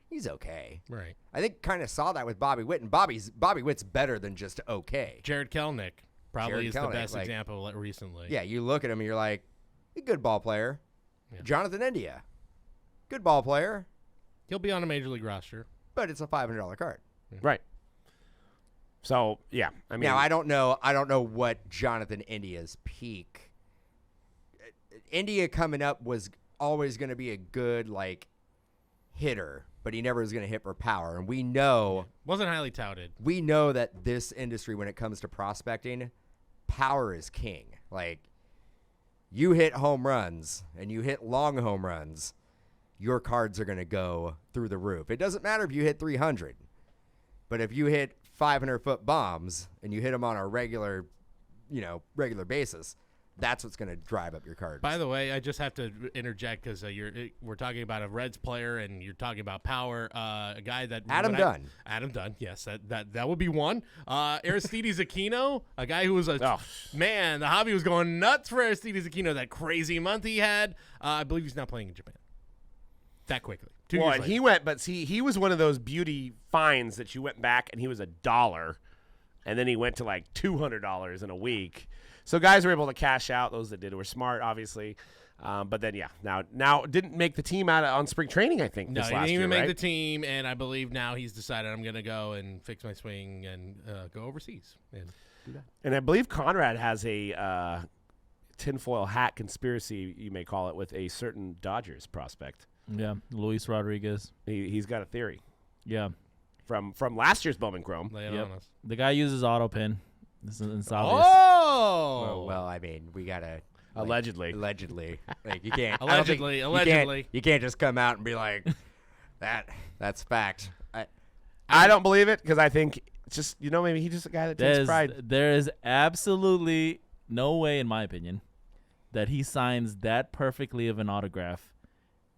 S3: he's okay.
S2: Right.
S3: I think kind of saw that with Bobby Witt, and Bobby Witt's better than just okay.
S2: Jared Kelenic probably is the best
S3: like,
S2: example recently.
S3: Yeah, you look at him and you're like, he's a good ball player.
S2: Yeah.
S3: Jonathan India, good ball player,
S2: He'll be on a major league roster.
S3: but it's a $500 card.
S1: Right. So, yeah. I mean,
S3: Now, I don't know what Jonathan India's peak. India coming up was always going to be a good, like, hitter, but he never was going to hit for power. And we know
S2: Wasn't highly touted.
S3: we know that this industry, when it comes to prospecting, power is king. Like, you hit home runs and you hit long home runs, your cards are going to go through the roof. It doesn't matter if you hit 300, but if you hit 500-foot bombs and you hit them on a regular basis, that's what's going to drive up your cards.
S2: By the way, I just have to interject because we're talking about a Reds player and you're talking about power. A guy that
S3: Adam Dunn.
S2: Adam Dunn, yes, that would be one. Aristides Aquino, a guy who was man. The hobby was going nuts for Aristides Aquino. That crazy month he had. I believe he's not playing in Japan that quickly. 2 years
S1: well,
S2: later.
S1: he went, but see, he was one of those beauty finds that you went back and he was $1, and then he went to like $200 in a week. So guys were able to cash out. Those that did were smart, obviously. But then, now didn't make the team on spring training, I think,
S2: No,
S1: this
S2: he
S1: last
S2: didn't
S1: year,
S2: even make
S1: right?
S2: the team, and I believe now he's decided I'm going to go and fix my swing and go overseas and do that.
S1: And I believe Conrad has a tinfoil hat conspiracy, you may call it, with a certain Dodgers prospect.
S4: Yeah, Luis Rodriguez.
S1: He's got a theory
S4: Yeah.
S1: from last year's Bowman Chrome.
S2: Lay it
S4: Yep.
S2: on us.
S4: The guy uses auto pin. It's obvious.
S2: Oh!
S3: Well, I mean, we gotta
S1: Allegedly.
S3: Allegedly, like you can't.
S2: Allegedly,
S3: I don't think-
S2: allegedly.
S3: you can't just come out and be like, that's fact.
S1: I don't believe it because I think it's just, maybe he's just a guy that takes pride.
S4: There is absolutely no way, in my opinion, that he signs that perfectly of an autograph.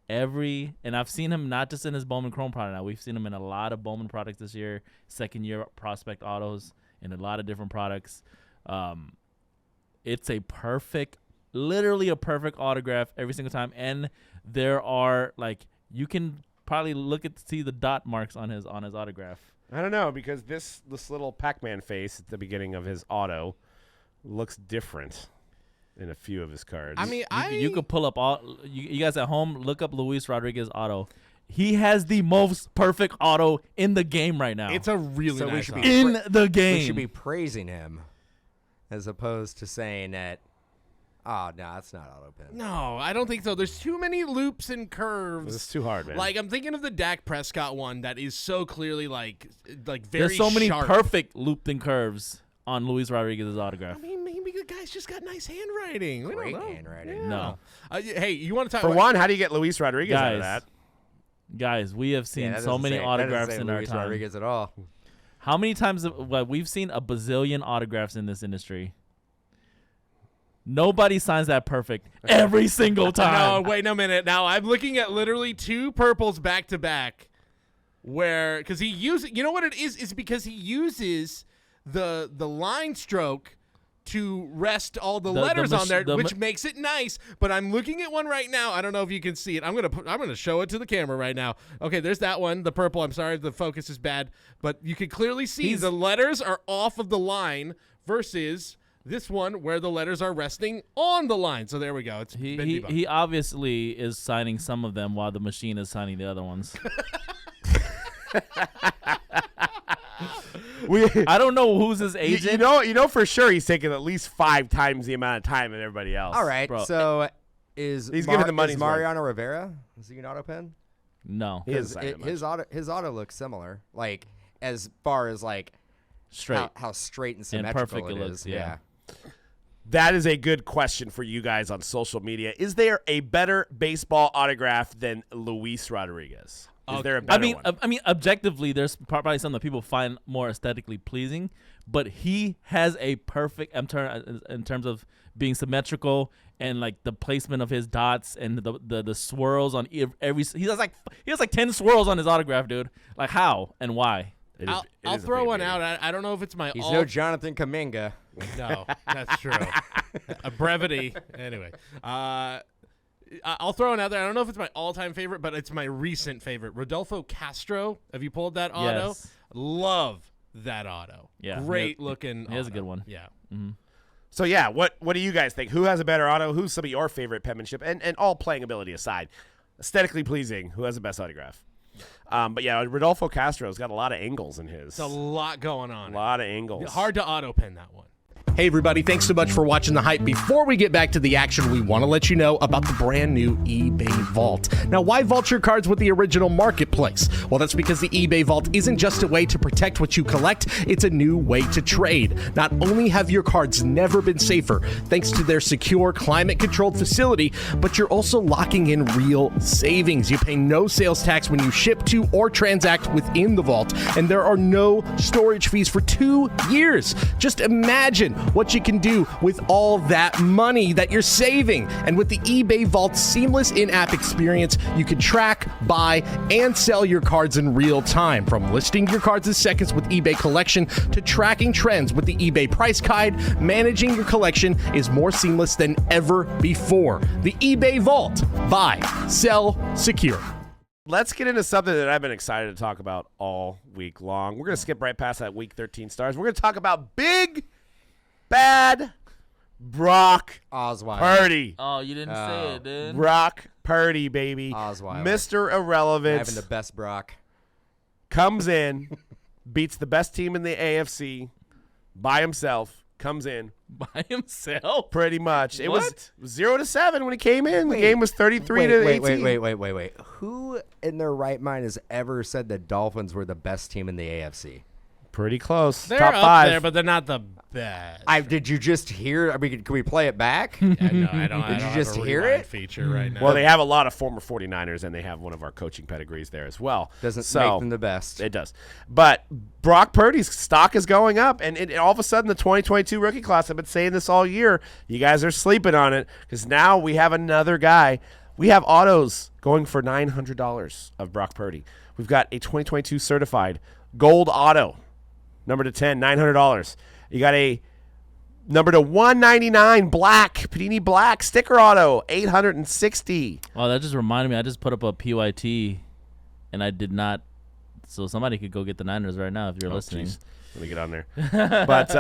S4: And I've seen him not just in his Bowman Chrome product now. We've seen him in a lot of Bowman products this year, second-year prospect autos, and a lot of different products. It's literally a perfect autograph every single time. And there are, you can probably see the dot marks on his autograph.
S1: I don't know, because this little Pac-Man face at the beginning of his auto looks different in a few of his cards.
S2: I mean,
S4: You could pull up you guys at home, look up Luis Rodriguez auto. He has the most perfect auto in the game right now.
S2: it's a really
S3: So we
S2: nice
S3: should
S2: auto.
S3: be
S4: in the game.
S3: We should be praising him, as opposed to saying that. Oh no, that's not auto pin.
S2: No, I don't think so. There's too many loops and curves.
S1: It's too hard, man.
S2: Like, I'm thinking of the Dak Prescott one that is so clearly like very
S4: There's so many
S2: sharp.
S4: perfect looped in curves on Luis Rodriguez's autograph.
S2: I mean, maybe the guy's just got nice handwriting. We
S3: Great
S2: don't know.
S3: handwriting.
S2: Yeah.
S4: No.
S2: Hey, you want to talk
S1: For
S2: about
S1: one, how do you get Luis Rodriguez out of that?
S4: Guys, we have seen
S3: that
S4: so
S3: doesn't
S4: many
S3: say- that
S4: autographs
S3: doesn't say
S4: in our
S3: Luis
S4: time.
S3: Rodriguez at all.
S4: How many times we've seen a bazillion autographs in this industry? Nobody signs that perfect every single time.
S2: No, wait a minute. Now I'm looking at literally two purples back to back, because he uses. You know what it is? It's because he uses the line stroke to rest all the letters on there, which makes it nice. But I'm looking at one right now. I don't know if you can see it. I'm gonna show it to the camera right now. Okay, there's that one, the purple. I'm sorry, the focus is bad, but you can clearly see the letters are off of the line versus this one where the letters are resting on the line. So there we go. It's been debunked.
S4: He obviously is signing some of them while the machine is signing the other ones. I don't know who's his agent.
S1: You know for sure he's taking at least 5 times the amount of time than everybody else.
S3: All right,
S4: Bro.
S3: so he's
S1: giving the money's worth.
S3: Mariano Rivera? Is he an auto pin?
S4: No,
S3: His auto looks similar, like as far as like
S4: straight.
S3: how straight and
S4: And
S3: symmetrical
S4: perfect
S3: it
S4: it
S3: is.
S4: looks, yeah.
S1: That is a good question for you guys on social media. Is there a better baseball autograph than Luis Rodriguez? Is there a better one?
S4: I mean, objectively, there's probably some that people find more aesthetically pleasing, but he has a perfect in terms of being symmetrical and like the placement of his dots and the swirls on every. He has like 10 swirls on his autograph, dude. Like how and why?
S2: I'll throw one out. I don't know if it's my.
S3: He's no Jonathan Kuminga.
S2: No, that's true. A brevity. Anyway, I'll throw another. I don't know if it's my all-time favorite, but it's my recent favorite. Rodolfo Castro. Have you pulled that auto?
S4: Yes.
S2: Love that auto.
S4: Yeah.
S2: Great looking.
S4: He has a
S2: auto.
S4: good one.
S2: Yeah.
S1: So yeah, what do you guys think? Who has a better auto? Who's some of your favorite penmanship? And all playing ability aside, aesthetically pleasing, who has the best autograph? But yeah, Rodolfo Castro's got a lot of angles in his.
S2: It's a lot going on.
S1: A lot of angles.
S2: Hard to auto pen that one. Hey everybody, thanks so much for watching The Hype. Before we get back to the action, we want to let you know about the brand new eBay Vault. Now, why vault your cards with the original marketplace? Well, that's because the eBay Vault isn't just a way to protect what you collect, it's a new way to trade. Not only have your cards never been safer thanks to their secure climate-controlled facility, but you're also locking in real savings. You pay no sales tax when you ship to or transact within the vault, and there are no storage fees for 2 years. Just imagine what you can do with all that money that you're saving. And with the eBay Vault's seamless in-app experience, you can track, buy, and sell your cards in real time. From listing your cards in seconds with eBay Collection to tracking trends with the eBay Price Guide, managing your collection is more seamless than ever before. The eBay Vault. Buy, sell, secure.
S1: Let's get into something that I've been excited to talk about all week long. We're going to skip right past that Week 13 stars. We're going to talk about big, bad Brock
S3: Osweiler.
S1: Purdy.
S4: Oh, you didn't say it, dude.
S1: Brock Purdy, baby.
S3: Osweiler.
S1: Mr. Irrelevant.
S3: Having the best Brock.
S1: Comes in, beats the best team in the AFC by himself. Comes in.
S4: By himself?
S1: Pretty much. It
S4: What?
S1: was 0-7 when he came in. The game was 33 to 18.
S3: Wait. Who in their right mind has ever said the Dolphins were the best team in the AFC?
S1: Pretty close.
S2: They're
S1: Top
S2: up
S1: 5.
S2: there, but they're not the best.
S3: Did you just hear? I mean, can we play it back?
S2: Yeah, no, I don't.
S3: Did you
S2: have
S3: just
S2: a
S3: hear
S2: rewind
S3: it?
S2: feature right now.
S1: Well, they have a lot of former 49ers, and they have one of our coaching pedigrees there as well.
S3: Doesn't
S1: So,
S3: make them the best.
S1: It does. But Brock Purdy's stock is going up, and all of a sudden the 2022 rookie class, I've been saying this all year, you guys are sleeping on it because now we have another guy. We have autos going for $900 of Brock Purdy. We've got a 2022 certified gold auto, number to 10, $900. You got a number to 199 black, Panini black sticker auto, $860.
S4: Oh, that just reminded me. I just put up a PYT, and I did not. So somebody could go get the Niners right now if you're listening.
S1: Geez. Let me get on there. But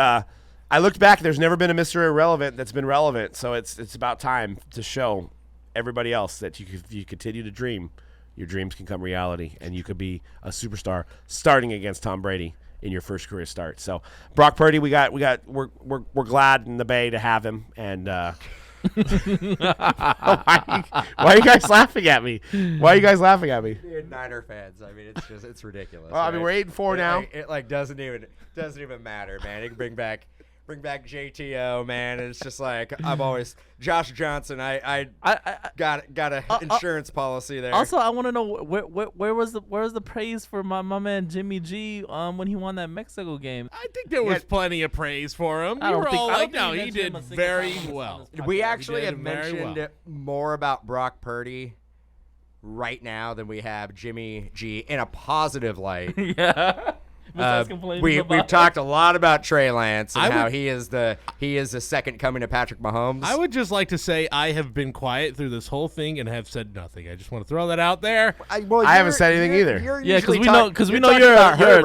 S1: I looked back. There's never been a Mr. Irrelevant that's been relevant. So it's about time to show everybody else that you continue to dream, your dreams can come reality, and you could be a superstar starting against Tom Brady in your first career start. So Brock Purdy, we're glad in the Bay to have him. And why are you guys laughing at me? Why are you guys laughing at me?
S3: Dude, Niner fans. I mean, it's ridiculous.
S1: Well, I mean, we're 8-4 now.
S3: It doesn't even matter, man. It can bring back JTO, man. And it's just like I'm always Josh Johnson. I got a insurance policy there.
S4: Also, I want to know where was the praise for my man Jimmy G when he won that Mexico game?
S2: I think there was plenty of praise for him.
S4: I
S2: We
S4: don't
S2: were
S4: think-
S2: all
S4: I don't
S2: like,
S4: think
S2: no,
S4: he
S2: he
S4: mentioned
S2: did
S4: him a single
S2: very
S4: time on
S2: well.
S4: this
S3: We
S4: podcast.
S3: actually
S2: He
S3: have
S2: did very
S3: mentioned
S2: well.
S3: more about Brock Purdy right now than we have Jimmy G in a positive light.
S4: Yeah. Besides complaining
S3: We've
S4: about
S3: talked a lot about Trey Lance and
S2: I
S3: how
S2: would-
S3: he is the second coming to Patrick Mahomes.
S2: I would just like to say I have been quiet through this whole thing and have said nothing. I just want to throw that out there.
S1: I haven't said anything either.
S4: Yeah, because we know you're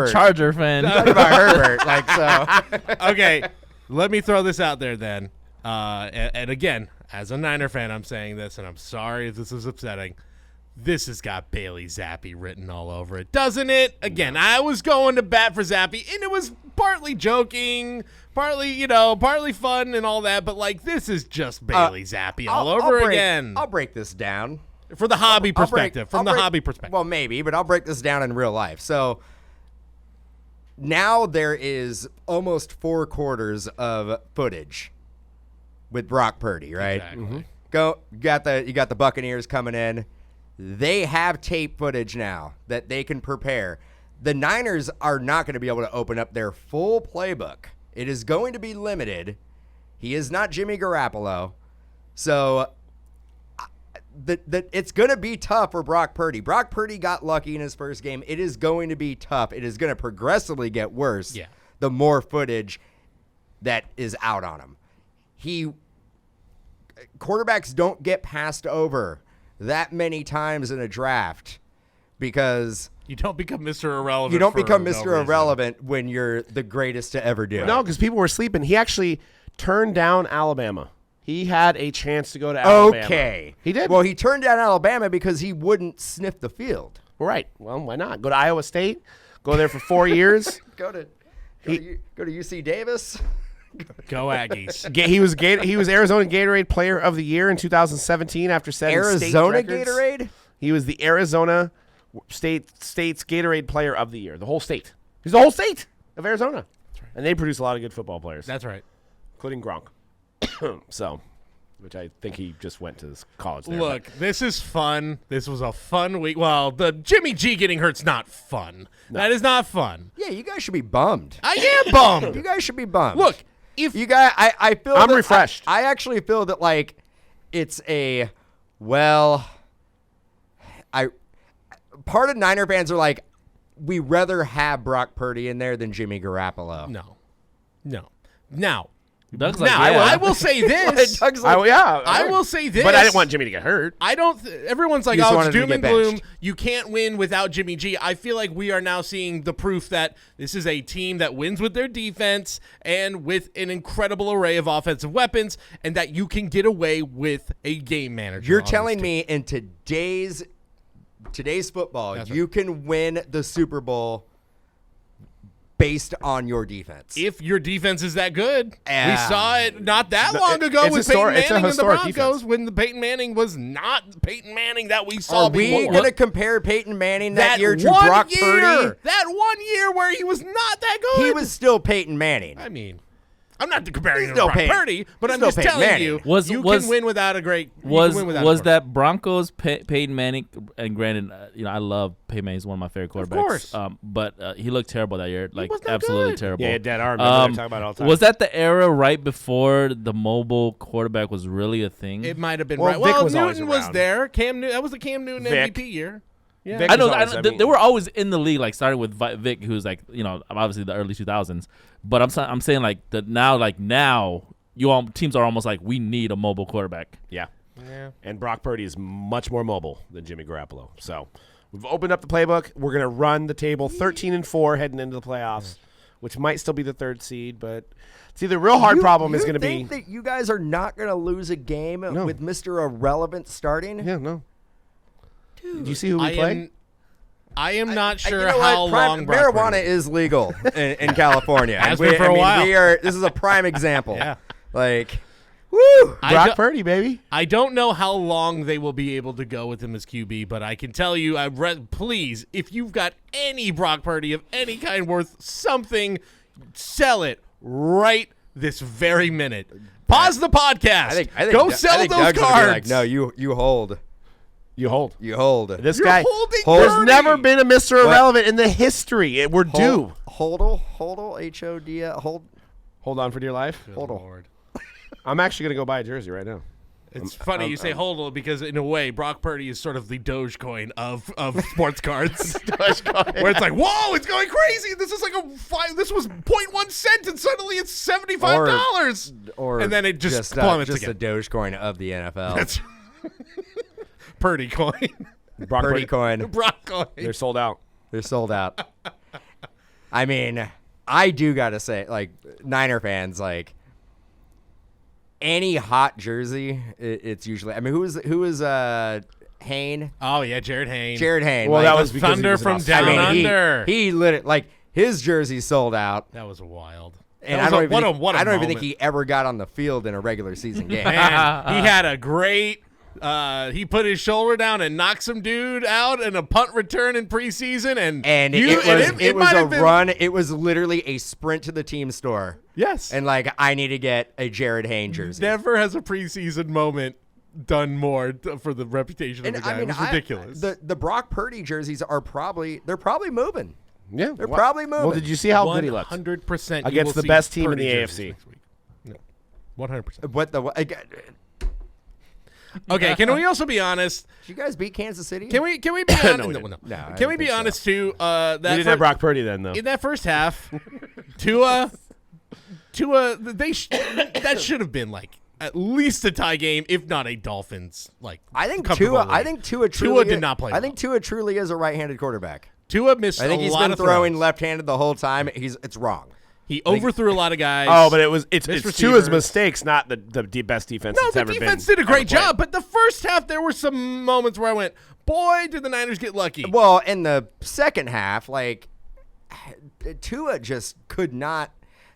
S4: a Charger fan.
S3: talking about Herbert, like so.
S2: Okay, let me throw this out there then. And again, as a Niner fan, I'm saying this, and I'm sorry if this is upsetting. This has got Bailey Zappi written all over it, doesn't it? Again, I was going to bat for Zappi, and it was partly joking, partly fun and all that, but, like, this is just Bailey Zappi all over again.
S3: I'll break this down.
S2: For the hobby
S3: I'll break-
S2: perspective.
S3: I'll
S2: From the
S3: break-
S2: hobby perspective.
S3: Well, maybe, but I'll break this down in real life. So now there is almost 4 quarters of footage with Brock Purdy, right?
S2: Exactly.
S3: You got the Buccaneers coming in. They have tape footage now that they can prepare. The Niners are not going to be able to open up their full playbook. It is going to be limited. He is not Jimmy Garoppolo. So it's going to be tough for Brock Purdy. Brock Purdy got lucky in his first game. It is going to be tough. It is going to progressively get worse the more footage that is out on him. Quarterbacks don't get passed over that many times in a draft because
S2: You don't become Mr. Irrelevant.
S3: you don't
S2: for
S3: become
S2: no
S3: Mr.
S2: reason.
S3: Irrelevant when you're the greatest to ever do it.
S1: No, because people were sleeping. He actually turned down Alabama. He had a chance to go to Alabama.
S3: Okay.
S1: He did?
S3: Well, he turned down Alabama because he wouldn't sniff the field.
S1: Right. Well, why not? Go to Iowa State. Go there for 4 years.
S3: Go to UC Davis.
S2: Go Aggies.
S1: He was Arizona Gatorade Player of the Year in 2017 after setting state
S3: Arizona
S1: records.
S3: Gatorade?
S1: He was the Arizona State's Gatorade Player of the Year. The whole state. He's the whole state of Arizona. And they produce a lot of good football players,
S2: That's right.
S1: including Gronk. So, which I think he just went to this college there.
S2: Look, this is fun. This was a fun week. Well, the Jimmy G getting hurt's not fun. That is not fun.
S3: Yeah, you guys should be bummed.
S2: I am bummed.
S3: You guys should be bummed.
S2: Look, if
S3: you guys, I feel
S1: I'm
S3: that-
S1: refreshed.
S3: I actually feel that like it's part of Niner fans are like, we rather have Brock Purdy in there than Jimmy Garoppolo.
S2: No. Now,
S4: Doug's like,
S2: Now,
S4: yeah.
S2: I will say this.
S3: Doug's like,
S2: I will say this.
S1: But I didn't want Jimmy to get hurt.
S2: I don't. Everyone's like,
S3: You just
S2: oh,
S3: wanted
S2: it's
S3: him to
S2: doom and
S3: get
S2: gloom.
S3: benched.
S2: You can't win without Jimmy G. I feel like we are now seeing the proof that this is a team that wins with their defense and with an incredible array of offensive weapons, and that you can get away with a game manager.
S3: You're
S2: on this
S3: telling
S2: team.
S3: me in today's football,
S2: That's
S3: you can win the Super Bowl based on your defense.
S2: If your defense is that good, we
S3: Ah.
S2: saw it not that
S1: No,
S2: long ago
S1: it's
S2: with
S1: histor-
S2: Peyton
S1: it's a
S2: Manning and the
S1: historic
S2: Broncos
S1: defense.
S2: when the Peyton Manning was not the Peyton Manning that we saw
S3: Are we
S2: before.
S3: going to compare Peyton Manning that year to
S2: one
S3: Brock
S2: year,
S3: Purdy?
S2: That 1 year where he was not that good.
S3: He was still Peyton Manning.
S2: I mean, I'm not comparing
S3: He's
S2: him to
S3: no
S2: Brock
S3: Peyton.
S2: Purdy, but
S3: He's
S2: I'm
S3: no
S2: just
S3: Peyton
S2: telling
S3: Manning.
S2: you,
S4: Was-
S2: you
S4: was-
S2: can win without a great. You
S4: Was
S2: can win without
S4: was
S2: a
S4: that Broncos Peyton Manning? And granted, I love Peyton Manning. He's one of my favorite quarterbacks.
S2: course.
S4: But he looked terrible that year. Like
S2: was not
S4: absolutely
S2: good.
S4: terrible.
S1: Yeah, dead arm. Remember they talk about it all the time.
S4: Was that the era right before the mobile quarterback was really a thing?
S2: It might have been
S1: Well,
S2: right.
S1: Vic
S2: Well,
S1: was always
S2: Newton was
S1: around.
S2: there. Cam Newton. That was the Cam Newton
S1: Vic.
S2: MVP year. Yeah.
S1: Vic
S4: I know.
S1: was always- I mean-
S4: They were always in the league, like starting with Vic, who's like obviously the early 2000s. But I'm saying like now teams are almost like we need a mobile quarterback.
S1: Yeah.
S2: Yeah.
S1: And Brock Purdy is much more mobile than Jimmy Garoppolo. So we've opened up the playbook. We're going to run the table 13-4 heading into the playoffs, which might still be the third seed. But see, the real hard problem is going to be.
S3: You think that you guys are not going to lose a game with Mr. Irrelevant starting?
S1: Yeah, no. Did you see who we play?
S2: I am not sure
S3: you know
S2: how
S3: what?
S2: long Brock
S3: marijuana
S2: Purdy-
S3: is legal in California.
S2: Has
S3: And
S2: been for a while.
S3: This is a prime example.
S2: Yeah.
S3: Like, woo!
S2: I
S1: Brock
S2: do-
S1: Purdy, baby.
S2: I don't know how long they will be able to go with him as QB, but I can tell you, please, if you've got any Brock Purdy of any kind worth something, sell it right this very minute. Pause the podcast.
S3: I think
S2: go
S3: I
S2: sell
S3: think
S2: those
S3: Doug's gonna be
S2: cards.
S3: like, no, you hold.
S1: You hold.
S3: You hold.
S1: This
S2: You're
S1: guy
S2: holding
S1: has
S2: Purdy.
S1: never been a Mr. Irrelevant in the history. We're due.
S3: Hodl, H-O-D, hold.
S1: Hold on for dear life.
S3: Hold on.
S2: Lord.
S1: I'm actually going to go buy a jersey right now.
S2: It's funny you say hodl because in a way Brock Purdy is sort of the Dogecoin of sports cards. Where it's like, whoa, it's going crazy. This is like this was 0.1 cent and suddenly it's $75.
S3: Or
S2: and then it just
S3: just
S2: plummets
S3: the
S2: again.
S3: Dogecoin of the NFL.
S2: That's Purdy coin.
S1: Brock
S3: Purdy coin.
S2: Brock coin.
S1: They're sold out.
S3: They're sold out. I mean, I do gotta say, like, Niner fans, like, any hot jersey, it's usually. I mean, who was Hayne?
S2: Oh yeah, Jared Hayne.
S3: Jared Hayne.
S1: Well,
S3: like,
S1: that was because
S2: Thunder
S1: he was
S2: from
S1: an
S2: down
S1: Australian.
S3: I mean,
S2: under.
S3: he lit it. Like, his jersey sold out.
S2: That was wild.
S3: And
S2: That
S3: I
S2: was
S3: don't,
S2: a-
S3: even,
S2: what a
S3: I don't even think
S2: moment.
S3: he ever got on the field in a regular season game.
S2: Man, he had a great. He put his shoulder down and knocked some dude out in a punt return in preseason, and
S3: it was
S2: might
S3: a
S2: have been-
S3: run. It was literally a sprint to the team store.
S2: Yes,
S3: And like, I need to get a Jared Hayne jersey.
S2: never has a preseason moment done more for the reputation of the guy. It was ridiculous.
S3: The Brock Purdy jerseys are probably moving.
S1: Yeah.
S3: They're probably moving.
S1: Well, did you see how good he looked?
S2: 100%
S1: Against the best team in the AFC.
S2: 100%.
S3: What the? Did
S2: Okay, can we also be honest?
S3: you guys beat Kansas City?
S2: Can we be honest?
S1: we didn't.
S3: No, I
S2: Can we
S3: didn't
S2: be
S3: think so.
S2: honest too?
S1: We didn't have Brock Purdy then, though.
S2: In that first half, Tua, that should have been like at least a tie game, if not a Dolphins like.
S3: I think
S2: comfortable
S3: Tua. I
S2: lead.
S3: think Tua truly
S2: did not play
S3: I think
S2: well.
S3: Tua truly is a right-handed quarterback.
S2: Tua missed
S3: I think
S2: a
S3: he's
S2: lot
S3: been
S2: of
S3: throwing
S2: throws.
S3: left-handed the whole time. It's wrong.
S2: He overthrew a lot of guys.
S1: Oh, but it's
S2: Missed
S1: Tua's
S2: receivers.
S1: mistakes, not the best defense
S2: No,
S1: that's
S2: the
S1: ever been.
S2: defense did a great
S1: ever played.
S2: job, but the first half there were some moments where I went, "Boy, did the Niners get lucky."
S3: Well, in the second half, like, Tua just could not.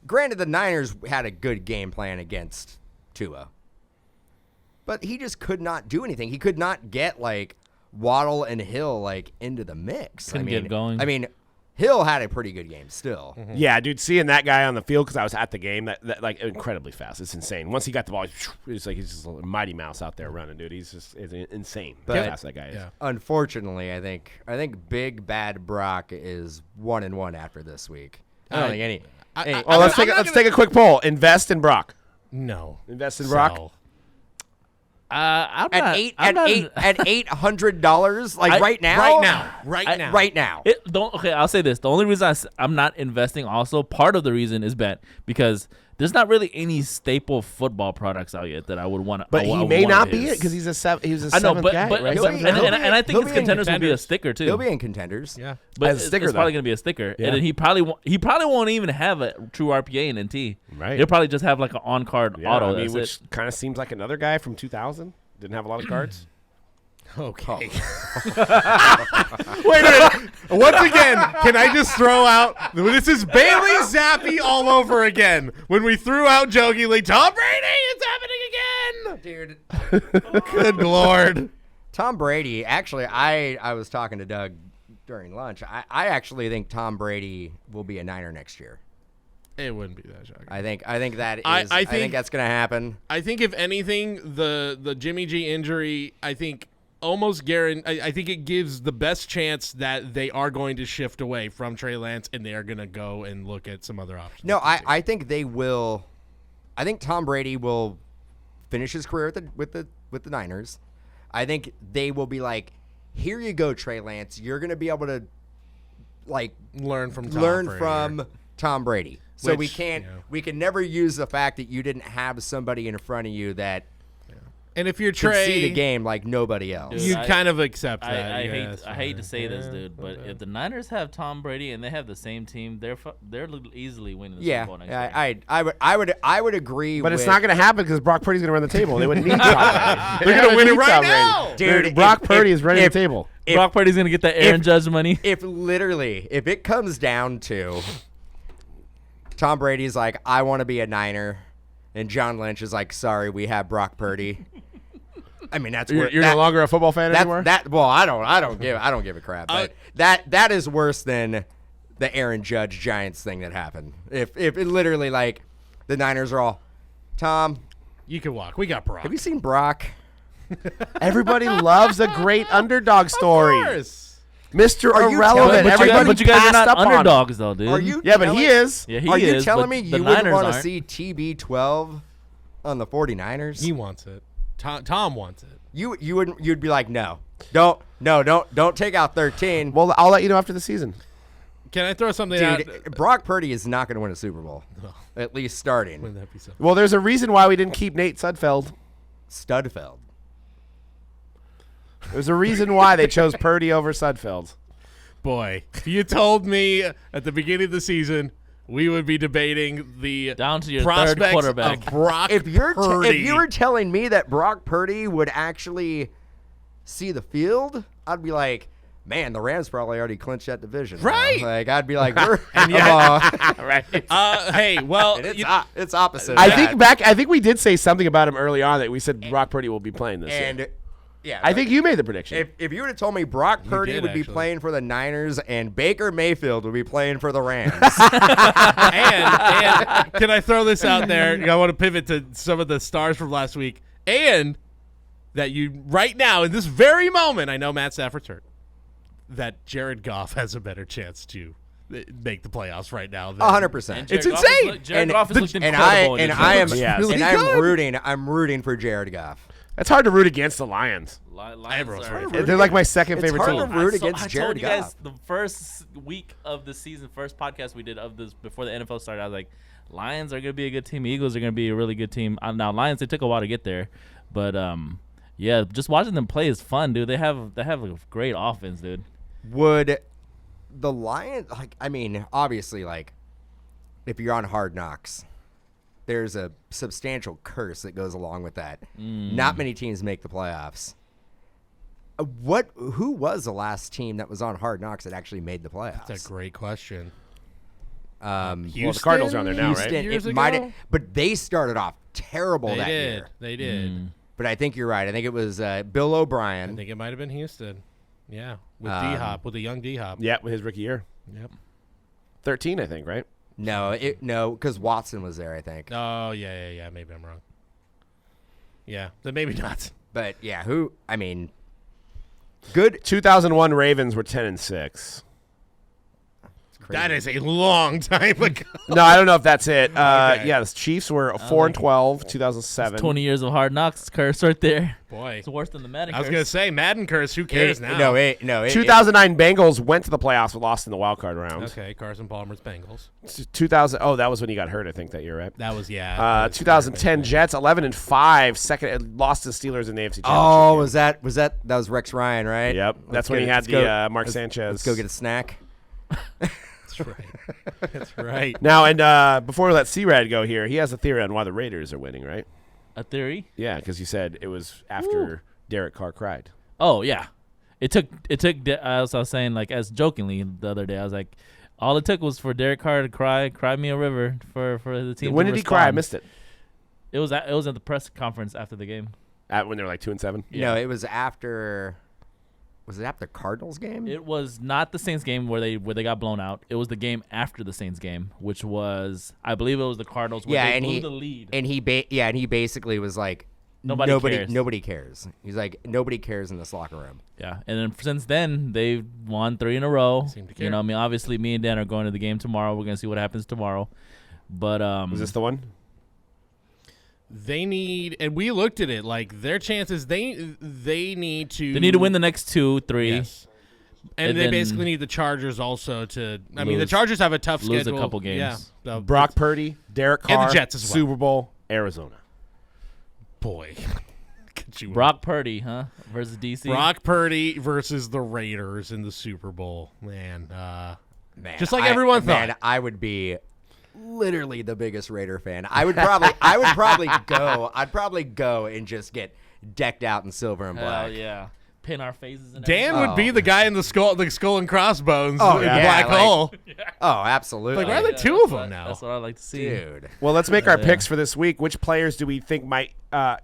S3: Granted, the Niners had a good game plan against Tua, but he just could not do anything. He could not get like Waddle and Hill like into the mix.
S4: Couldn't get going.
S3: I mean, Hill had a pretty good game still.
S1: Yeah, dude, seeing that guy on the field because I was at the game, that like incredibly fast. It's insane. Once he got the ball, he's just a Mighty Mouse out there running, dude. He's just insane. How
S3: But-
S1: fast that guy is.
S2: Yeah.
S3: Unfortunately, I think Big Bad Brock is 1-1 after this week. I don't think any.
S1: Well, let's
S2: I'm
S1: take
S2: not
S1: take a quick poll. Invest in Brock.
S2: No.
S1: Invest in Brock.
S2: So,
S4: I'm
S3: at
S4: not,
S3: eight
S4: I'm
S3: at
S4: not,
S3: eight at $800, like right now.
S2: right now.
S4: Okay, I'll say this. The only reason I'm not investing also, part of the reason is bet because there's not really any staple football products out yet that I would want to.
S1: But he may not be it because he's a seventh guy, right?
S4: And I think his contenders will be a sticker too.
S3: He'll be in contenders.
S2: Yeah,
S4: but
S1: as a sticker,
S4: it's probably going to be a sticker, and then he probably won't even have a true RPA in NT.
S1: Right.
S4: He'll probably just have like an on-card auto.
S1: I mean, which kind of seems like another guy from 2000. Didn't have a lot of cards.
S2: Okay. Wait a minute. Once again, can I just throw out? This is Bailey Zappi all over again. When we threw out jokingly, Tom Brady, it's happening again,
S3: Dude.
S2: Good Lord.
S3: Tom Brady. Actually, I was talking to Doug during lunch. I actually think Tom Brady will be a Niner next year.
S2: It wouldn't be that shocking.
S3: I think that is.
S2: I
S3: think that's gonna happen.
S2: I think if anything, the Jimmy G injury, I think almost guarantee. I think it gives the best chance that they are going to shift away from Trey Lance and they are going to go and look at some other options.
S3: No, I think they will. I think Tom Brady will finish his career with the Niners. I think they will be like, here you go, Trey Lance. You're going to be able to like
S2: learn from
S3: Tom Brady. So
S2: Which,
S3: we can never use the fact that you didn't have somebody in front of you that.
S2: And if you're
S3: could
S2: Trey,
S3: see the game like nobody else.
S4: Dude,
S2: you kind of accept that.
S4: I hate to say this, dude, but if the Niners have Tom Brady and they have the same team, they're easily winning the Super Bowl next year.
S3: I would agree.
S1: But it's not going to happen because Brock Purdy's going to run the table. They wouldn't need Tom Brady.
S2: They're going to win it right now,
S3: dude.
S1: Brock Purdy is running the table.
S4: Brock Purdy's going to get that Aaron Judge money.
S3: If it comes down to Tom Brady's like, I want to be a Niner, and John Lynch is like, sorry, we have Brock Purdy. I mean, that's
S1: you're no longer a football fan anymore.
S3: I don't give a crap. But that is worse than the Aaron Judge Giants thing that happened. If it literally like the Niners are all, Tom,
S2: you can walk. We got Brock.
S3: have you seen Brock?
S1: Everybody loves a great underdog story.
S2: Of course.
S1: Mr.
S3: Are you
S1: Irrelevant.
S3: telling-
S4: But you guys are not underdogs, though, dude.
S3: Are you?
S1: Yeah, but he is.
S4: Yeah, he
S3: Are you
S4: is,
S3: telling
S4: but
S3: me
S4: the
S3: you wouldn't
S4: Niners
S3: want to
S4: aren't.
S3: see TB12 on the 49ers?
S2: He wants it. Tom wants it.
S3: You wouldn't. You'd be like, don't take out 13.
S1: Well, I'll let you know after the season.
S2: Can I throw something out?
S3: Dude, Brock Purdy is not going to win a Super Bowl. At least starting.
S2: Wouldn't that be so?
S1: Well, there's a reason why we didn't keep Nate Sudfeld.
S3: Studfeld.
S1: There's a reason why they chose Purdy over Sudfeld.
S2: Boy, if you told me at the beginning of the season we would be debating the
S4: Down to your
S2: prospects
S4: third quarterback.
S2: of Brock
S3: If
S2: Purdy.
S3: you were telling me that Brock Purdy would actually see the field, I'd be like, man, the Rams probably already clinched that division.
S2: Right.
S3: Like I'd be like, we're
S1: Right.
S2: Hey, well,
S3: it's opposite.
S1: I think we did say something about him early on that we said Brock Purdy will be playing this year.
S3: and yeah,
S1: I think you made the prediction.
S3: if you would have told me Brock Purdy
S2: did,
S3: would be
S2: actually.
S3: playing for the Niners and Baker Mayfield would be playing for the Rams,
S2: and can I throw this out there? I want to pivot to some of the stars from last week, and that you right now in this very moment, I know Matt Stafford's hurt, that Jared Goff has a better chance to make the playoffs right now.
S3: 100%.
S2: It's insane.
S4: Jared Goff has looked
S3: And
S4: incredible. in
S3: I
S4: this
S3: am
S4: game.
S1: Yes.
S3: I'm rooting for Jared Goff.
S1: It's hard to root against the Lions.
S4: Lions
S2: Everyone's
S4: are-
S2: hurt.
S1: They're like my second
S3: It's
S1: favorite
S3: hard
S1: team.
S3: to root
S4: I
S3: against
S4: told
S3: Jared
S4: you guys
S3: Goff.
S4: the first week of the season, first podcast we did of this before the NFL started. I was like, Lions are going to be a good team. Eagles are going to be a really good team. Now Lions, they took a while to get there, but yeah, just watching them play is fun, dude. They have a great offense, dude.
S3: Would the Lions obviously if you're on Hard Knocks, there's a substantial curse that goes along with that. Not many teams make the playoffs. Who was the last team that was on Hard Knocks that actually made the playoffs?
S2: That's a great question.
S1: Well, the Cardinals are on there now, right?
S3: Houston,
S2: Years
S3: it might
S2: ago?
S3: have, but they started off terrible that year.
S2: They did.
S3: But I think you're right. I think it was Bill
S2: I
S3: O'Brien.
S2: think it might have been Houston. Yeah, with D-Hop, with the young D-Hop.
S1: Yeah, with his rookie year.
S2: Yep.
S1: 13, I think, right?
S3: No, because Watson was there, I think.
S2: Oh, yeah. Maybe I'm wrong. Yeah, then maybe not.
S3: But yeah, good.
S1: 2001 Ravens were 10-6.
S3: It's crazy.
S2: That is a long time ago.
S1: No, I don't know if that's it.
S2: Okay.
S1: Yeah, the Chiefs were 4-12, 2007.
S4: 20 years of hard knocks curse right there.
S2: Boy.
S4: It's worse than the Madden
S2: I was
S4: curse.
S2: going to say, Madden curse, who cares now?
S3: No, it,
S1: 2009 Bengals went to the playoffs but lost in the wild card round.
S2: Okay, Carson Palmer's Bengals.
S1: 2000. Oh, that was when he got hurt. I think that year, right?
S2: That was, yeah.
S1: 2010 Jets 11-5. Second, lost to Steelers in the AFC Championship.
S3: Oh,
S1: game.
S3: that was Rex Ryan, right?
S1: Yep, that's when he had the Mark Sanchez.
S3: Let's go get a snack.
S2: That's right. That's right.
S1: Now, and before we let C-Rad go here, he has a theory on why the Raiders are winning, right?
S4: A theory?
S1: Yeah, because you said it was after Derek Carr cried.
S4: Oh yeah, it took. I was saying like as jokingly the other day. I was like, all it took was for Derek Carr to cry me a river for the team.
S1: When
S4: to
S1: did he cry? I
S4: respond.
S1: missed it.
S4: It was at the press conference after the game.
S1: When they were like 2-7.
S3: No, it was after. Was it after the Cardinals game?
S4: It was not the Saints game where they got blown out. It was the game after the Saints game, which was I believe it was the Cardinals where they blew the lead.
S3: And he basically was like nobody cares. He's like nobody cares in this locker room.
S4: Yeah, and then since then they've won 3 in a row.
S2: Seem to care.
S4: You know, I mean, obviously me and Dan are going to the game tomorrow. We're gonna see what happens tomorrow. But
S1: Was this the one?
S2: They need, and we looked at it, like their chances, they need to.
S4: they need to win the next 2, 3.
S2: Yes. And they
S4: then
S2: basically need the Chargers also to. I mean, the
S4: lose-
S2: Chargers have a tough
S4: lose
S2: schedule.
S4: a couple games.
S2: Yeah. So
S1: Brock Purdy, Derek Carr,
S2: And the Jets as well.
S1: Super Bowl, Arizona.
S2: boy. Could you
S4: Brock Purdy, huh? Versus DC.
S2: Brock Purdy versus the Raiders in the Super Bowl. Man,
S3: Man,
S2: just like everyone thought.
S3: Man, I would be literally the biggest Raider fan. I'd probably go and just get decked out in silver and black.
S4: Hell yeah. Pin our faces and
S2: Dan
S4: everything.
S2: would be the guy in the skull and crossbones
S3: Oh,
S2: in
S3: yeah,
S2: Black
S3: like-
S2: Hole.
S3: Oh, absolutely.
S2: Like, why are there two
S4: that's
S2: of them
S4: what-
S2: now?
S4: That's what I like to see.
S3: Dude.
S1: Well, let's make our
S4: Yeah.
S1: picks for this week. Which players do we think might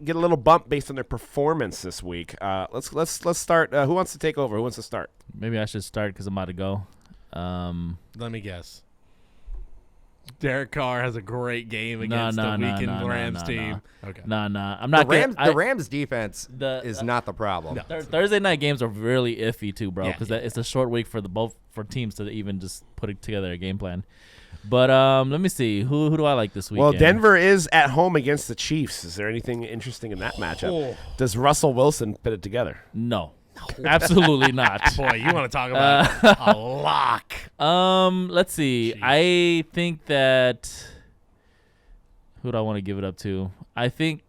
S1: get a little bump based on their performance this week? Let's start. Who wants to take over? Who wants to start?
S4: Maybe I should start because I'm about to go.
S2: Let me guess. Derek Carr has a great game against the weakened Rams team. Okay.
S4: Nah. I'm
S3: The
S4: not
S3: Rams, the Rams defense
S4: the-
S3: is not the problem.
S2: No.
S4: Thursday night games are really iffy too, bro,
S2: Yeah,
S4: because
S2: yeah.
S4: it's a short week for for teams to even just put it together a game plan. But let me see who do I like this week?
S1: Well, Denver is at home against the Chiefs. Is there anything interesting in that matchup?
S2: Oh.
S1: Does Russell Wilson put it together?
S4: No, absolutely not.
S2: Boy, you want to talk about a lock.
S4: Let's see.
S2: Jeez.
S4: I think that who do I want to give it up to? I think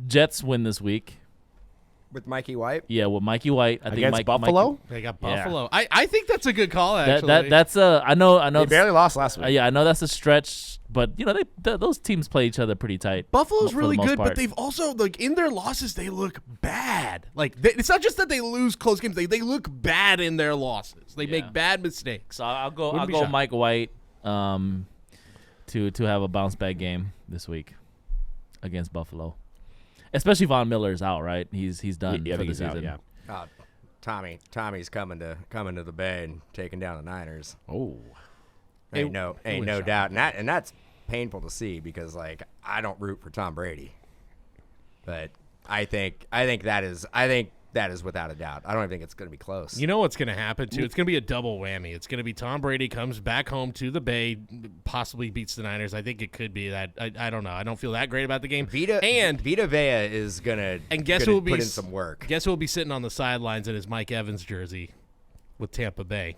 S4: Jets win this week.
S3: With Mikey White?
S4: Yeah, with Mikey White. I
S1: Against
S4: think
S1: Buffalo?
S2: They got
S4: Yeah.
S2: Buffalo. I think that's a good call, actually.
S4: That's a I know
S1: They barely lost last week.
S4: yeah, I know that's a stretch, but you know those teams play each other pretty tight.
S2: Buffalo's
S4: for the
S2: really
S4: most
S2: good, but
S4: part.
S2: they've also, like, in their losses, they look bad. Like, it's not just that they lose close games. They look bad in their losses. They
S4: Yeah.
S2: make bad mistakes.
S4: So I'll go
S2: Wouldn't be
S4: Mike
S2: shocked.
S4: White to have a bounce back game this week against Buffalo. Especially Von Miller's out, right? He's done
S1: Yeah, I
S4: for
S1: think
S4: the
S1: he's out,
S4: season.
S1: yeah.
S3: Tommy's coming to the Bay and taking down the Niners.
S1: Oh.
S3: Ain't no
S2: wouldn't shock
S3: doubt, and that's painful to see because like I don't root for Tom Brady, but I think that is without a doubt. I don't even think it's going to be close.
S2: You know what's going to happen, too? It's going to be a double whammy. It's going to be Tom Brady comes back home to the Bay, possibly beats the Niners. I think it could be that. I don't know. I don't feel that great about the game.
S3: Vita Vea is gonna
S2: And guess who will be
S3: put in some work.
S2: Guess who will be sitting on the sidelines in his Mike Evans jersey with Tampa Bay?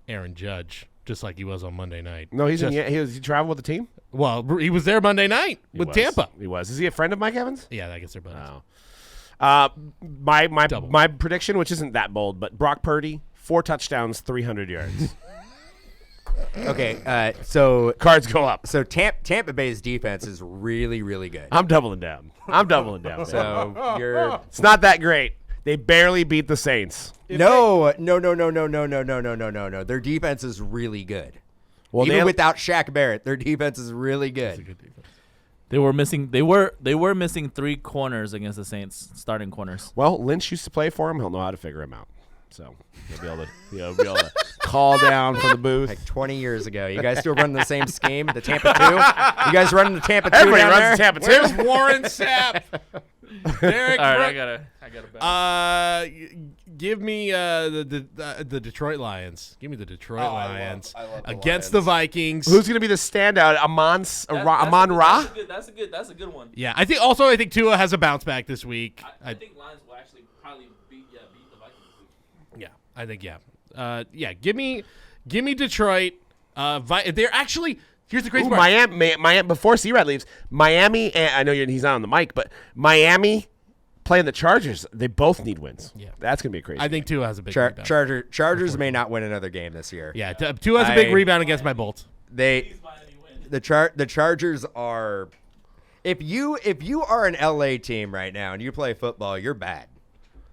S2: Aaron Judge, just like he was on Monday night.
S1: No, he traveled with the team?
S2: Well, he was there Monday night with Tampa.
S1: He was. Is he a friend of Mike Evans?
S2: Yeah, I guess they're buddies.
S1: No. My prediction, which isn't that bold, but Brock Purdy, 4 touchdowns, 300 yards.
S3: Okay, so
S1: Cards go up.
S3: so Tampa Bay's defense is really really good.
S1: I'm doubling down. baby.
S3: So you're
S1: It's not that great. They barely beat the Saints.
S3: no. Their defense is really good.
S1: Well,
S3: Even
S1: they
S3: without Shaq Barrett, their defense is really good.
S4: They were missing 3 corners against the Saints, starting corners.
S1: Well, Lynch used to play for him. He'll know how to figure him out. So he'll be able to call down from the booth.
S3: Like 20 years ago, you guys still running the same scheme, the Tampa 2? You guys running the Tampa 2
S1: Everybody
S3: down
S1: runs
S3: there?
S1: the Tampa 2.
S2: Where's Warren Sapp? Derek,
S4: All right, I gotta bet.
S2: Give me the Detroit Lions. Give me the Detroit Lions
S3: I love the
S2: against
S3: Lions.
S2: the Vikings.
S1: Who's going to be the standout? Amon Ra?
S4: That's a good one.
S2: Yeah, I think Tua has a bounce back this week.
S4: I think Lions will actually probably beat the Vikings.
S2: Yeah, I think yeah. Give me Detroit. They're actually here's the crazy part.
S1: Miami. Before C-Rad leaves, Miami. And I know he's not on the mic, but Miami playing the Chargers. They both need wins.
S2: Yeah,
S1: that's gonna be crazy.
S2: I think Tua has a big rebound.
S3: Chargers may not win another game this year.
S2: Yeah, Tua has a big rebound against my Bolts.
S3: The Chargers are. If you are an LA team right now and you play football, you're bad.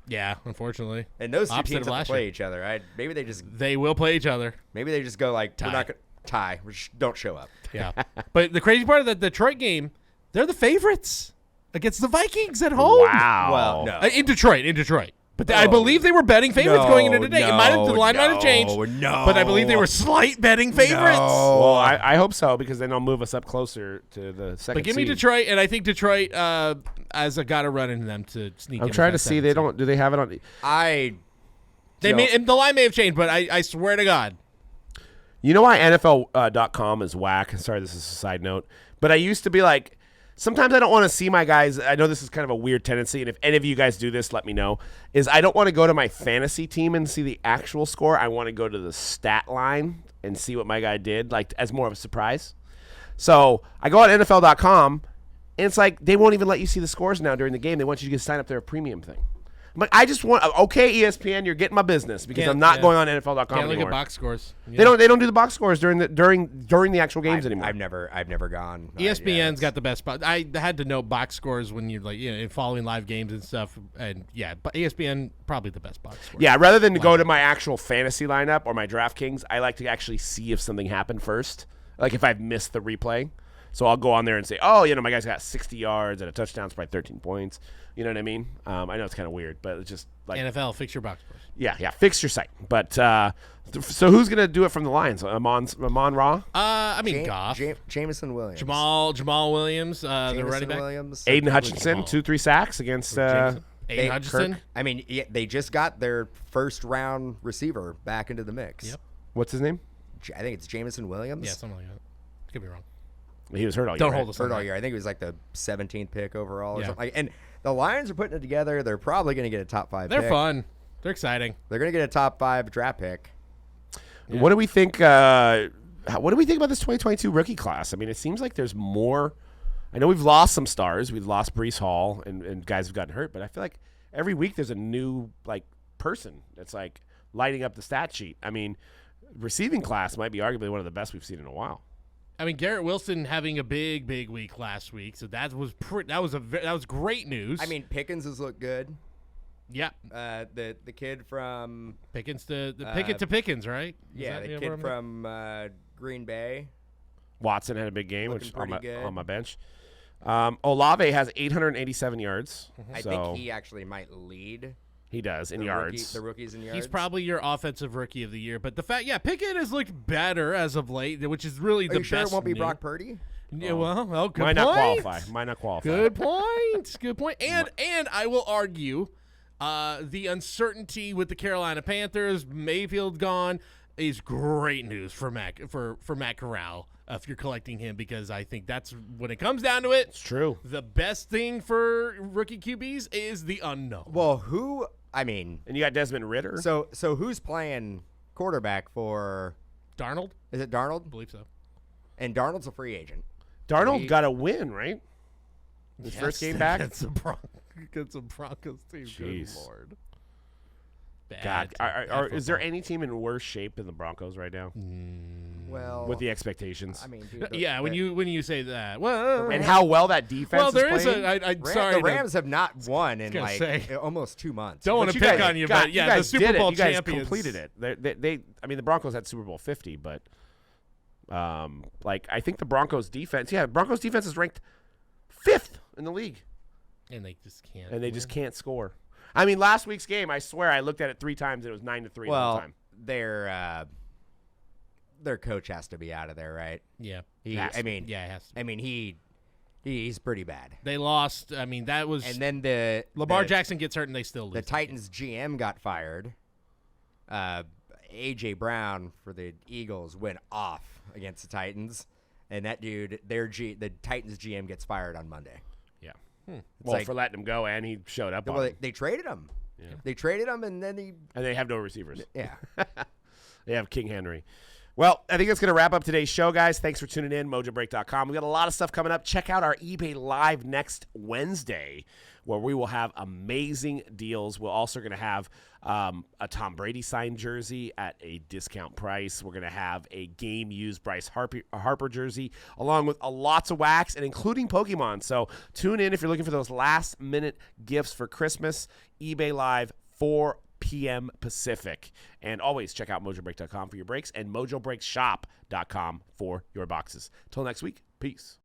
S2: Yeah, unfortunately.
S3: And those two
S2: Opposite
S3: teams
S2: of
S3: have
S2: last
S3: to play
S2: year.
S3: each other, right? Maybe they
S2: will play each other.
S3: Maybe they just go like
S2: Tie.
S3: we're not gonna tie. Don't show up.
S2: Yeah. But the crazy part of the Detroit game, they're the favorites against the Vikings at home.
S1: Wow.
S3: Well, no.
S2: In Detroit. But I believe they were betting favorites going into today. The line might have changed.
S3: No.
S2: But I believe they were slight betting favorites.
S1: Well, I hope so because then they'll move us up closer to the second.
S2: But give me
S1: seed.
S2: Detroit, and I think Detroit has got to run into them to sneak.
S1: I'm
S2: into
S1: trying
S2: that
S1: to see.
S2: second
S1: They
S2: seed.
S1: don't. Do they have it on?
S2: The line may have changed, but I swear to God.
S1: You know why NFL.com is whack? Sorry, this is a side note. But I used to be like, sometimes I don't want to see my guys. I know this is kind of a weird tendency, and if any of you guys do this, let me know. Is I don't want to go to my fantasy team and see the actual score. I want to go to the stat line and see what my guy did, like as more of a surprise. So I go on NFL.com, and it's like they won't even let you see the scores now during the game. They want you to sign up their premium thing. I'm like, I just want okay, ESPN, you're getting my business because I'm not going on NFL.com
S2: Can't
S1: anymore.
S2: look at box scores.
S1: They don't do the box scores during the actual games anymore.
S3: I've never gone.
S2: ESPN's got the best spot. I had to know box scores when you're following live games and stuff. And yeah, but ESPN probably the best box score.
S1: Yeah, rather than to go to my actual fantasy lineup or my DraftKings, I like to actually see if something happened first. Like if I've missed the replay. So I'll go on there and say, oh, my guy's got 60 yards and a touchdown, it's probably 13 points. You know what I mean? I know it's kind of weird, but it's just like
S2: NFL, fix your box scores.
S1: Yeah, fix your site. But so who's gonna do it from the Lions? Amon Ra?
S2: Goff,
S3: Jameson Williams,
S2: Jamal Williams, the running back,
S3: Williams,
S1: Aiden Hutchinson, 2-3 sacks against
S2: Aiden Hutchinson.
S1: Kirk.
S3: I mean, they just got their first round receiver back into the mix.
S2: Yep.
S1: What's his name?
S3: I think it's Jameson Williams.
S2: Yeah, something like that. Could be wrong.
S1: He was hurt all year.
S2: Don't
S1: right?
S2: hold us.
S3: Hurt all year. I think it was like the 17th pick overall or
S2: Yeah.
S3: something. And the Lions are putting it together. They're probably going to get a top 5
S2: They're
S3: pick.
S2: fun. They're exciting.
S3: They're going to get a top 5 draft pick.
S1: Yeah. What do we think? What do we think about this 2022 rookie class? I mean, it seems like there's more. I know we've lost some stars. We've lost Breece Hall and guys have gotten hurt, but I feel like every week there's a new person that's like lighting up the stat sheet. I mean, receiving class might be arguably one of the best we've seen in a while.
S2: I mean, Garrett Wilson having a big week last week, so that was great news.
S3: I mean, Pickens has looked good.
S2: Yeah,
S3: the kid from
S2: Pickens to Pickens, right?
S3: The kid from Green Bay.
S1: Watson had a big game, which
S3: pretty good.
S1: on my bench. Olave has 887 yards.
S3: I think he actually might lead.
S1: He does in yards.
S3: The rookies in yards.
S2: He's probably your offensive rookie of the year. But Pickett has looked better as of late, which is really the
S3: Are you
S2: best.
S3: sure it won't be
S2: news.
S3: Brock Purdy?
S2: Yeah, well, good
S1: Might
S2: point.
S1: not qualify.
S2: Good point. Good point. And I will argue, the uncertainty with the Carolina Panthers, Mayfield gone, is great news for Matt Corral. If you're collecting him, because I think that's when it comes down to it.
S1: It's true.
S2: The best thing for rookie QBs is the unknown.
S3: Well,
S1: And you got Desmond Ridder.
S3: So who's playing quarterback for
S2: Darnold?
S3: Is it Darnold?
S2: I believe so.
S3: And Darnold's a free agent.
S1: Darnold got a win, right? His first game back.
S2: Against the Broncos team.
S1: Jeez.
S2: Good Lord.
S1: God,
S2: Bad
S1: is there
S2: football.
S1: any team in worse shape than the Broncos right now
S3: Well,
S1: with the expectations?
S3: I mean, dude,
S2: When you say that, well,
S1: and how well that defense
S2: there
S1: is
S2: is
S1: playing?
S2: sorry,
S3: the Rams have not won in
S2: gonna
S3: like
S2: say.
S3: almost 2 months.
S2: Don't want
S1: But
S2: to
S1: you
S2: pick
S1: guys
S2: on you,
S1: got-
S2: but yeah,
S1: you
S2: the
S1: guys
S2: Super
S1: did it.
S2: Bowl
S1: You guys
S2: champions
S1: completed it. The Broncos had Super Bowl 50, but I think the Broncos defense. Yeah, Broncos defense is ranked 5th in the league,
S2: and they just can't.
S1: and they just can't score. I mean, last week's game, I swear I looked at it 3 times and it was 9-3 the whole
S3: Well,
S1: time.
S3: their coach has to be out of there, right?
S2: Yeah.
S3: He, I mean,
S2: Yeah, it has to.
S3: I mean, he He's pretty bad.
S2: They lost. I mean, that was.
S3: And then the
S2: Lamar Jackson gets hurt and they still lose.
S3: The Titans GM got fired. A.J. Brown for the Eagles went off against the Titans. And that dude, the Titans GM gets fired on Monday.
S1: Yeah. Well, for letting him go, and he showed up on him.
S3: They traded him.
S1: Yeah.
S3: They traded him, and then
S1: And they have no receivers.
S3: Yeah.
S1: They have King Henry. Well, I think that's going to wrap up today's show, guys. Thanks for tuning in, Mojobreak.com. We got a lot of stuff coming up. Check out our eBay Live next Wednesday, where we will have amazing deals. We're also going to have a Tom Brady signed jersey at a discount price. We're going to have a game-used Bryce Harper jersey, along with lots of wax, and including Pokemon. So tune in if you're looking for those last-minute gifts for Christmas. eBay Live, 4 p.m. Pacific. And always check out Mojobreak.com for your breaks and MojoBreakShop.com for your boxes. Till next week, peace.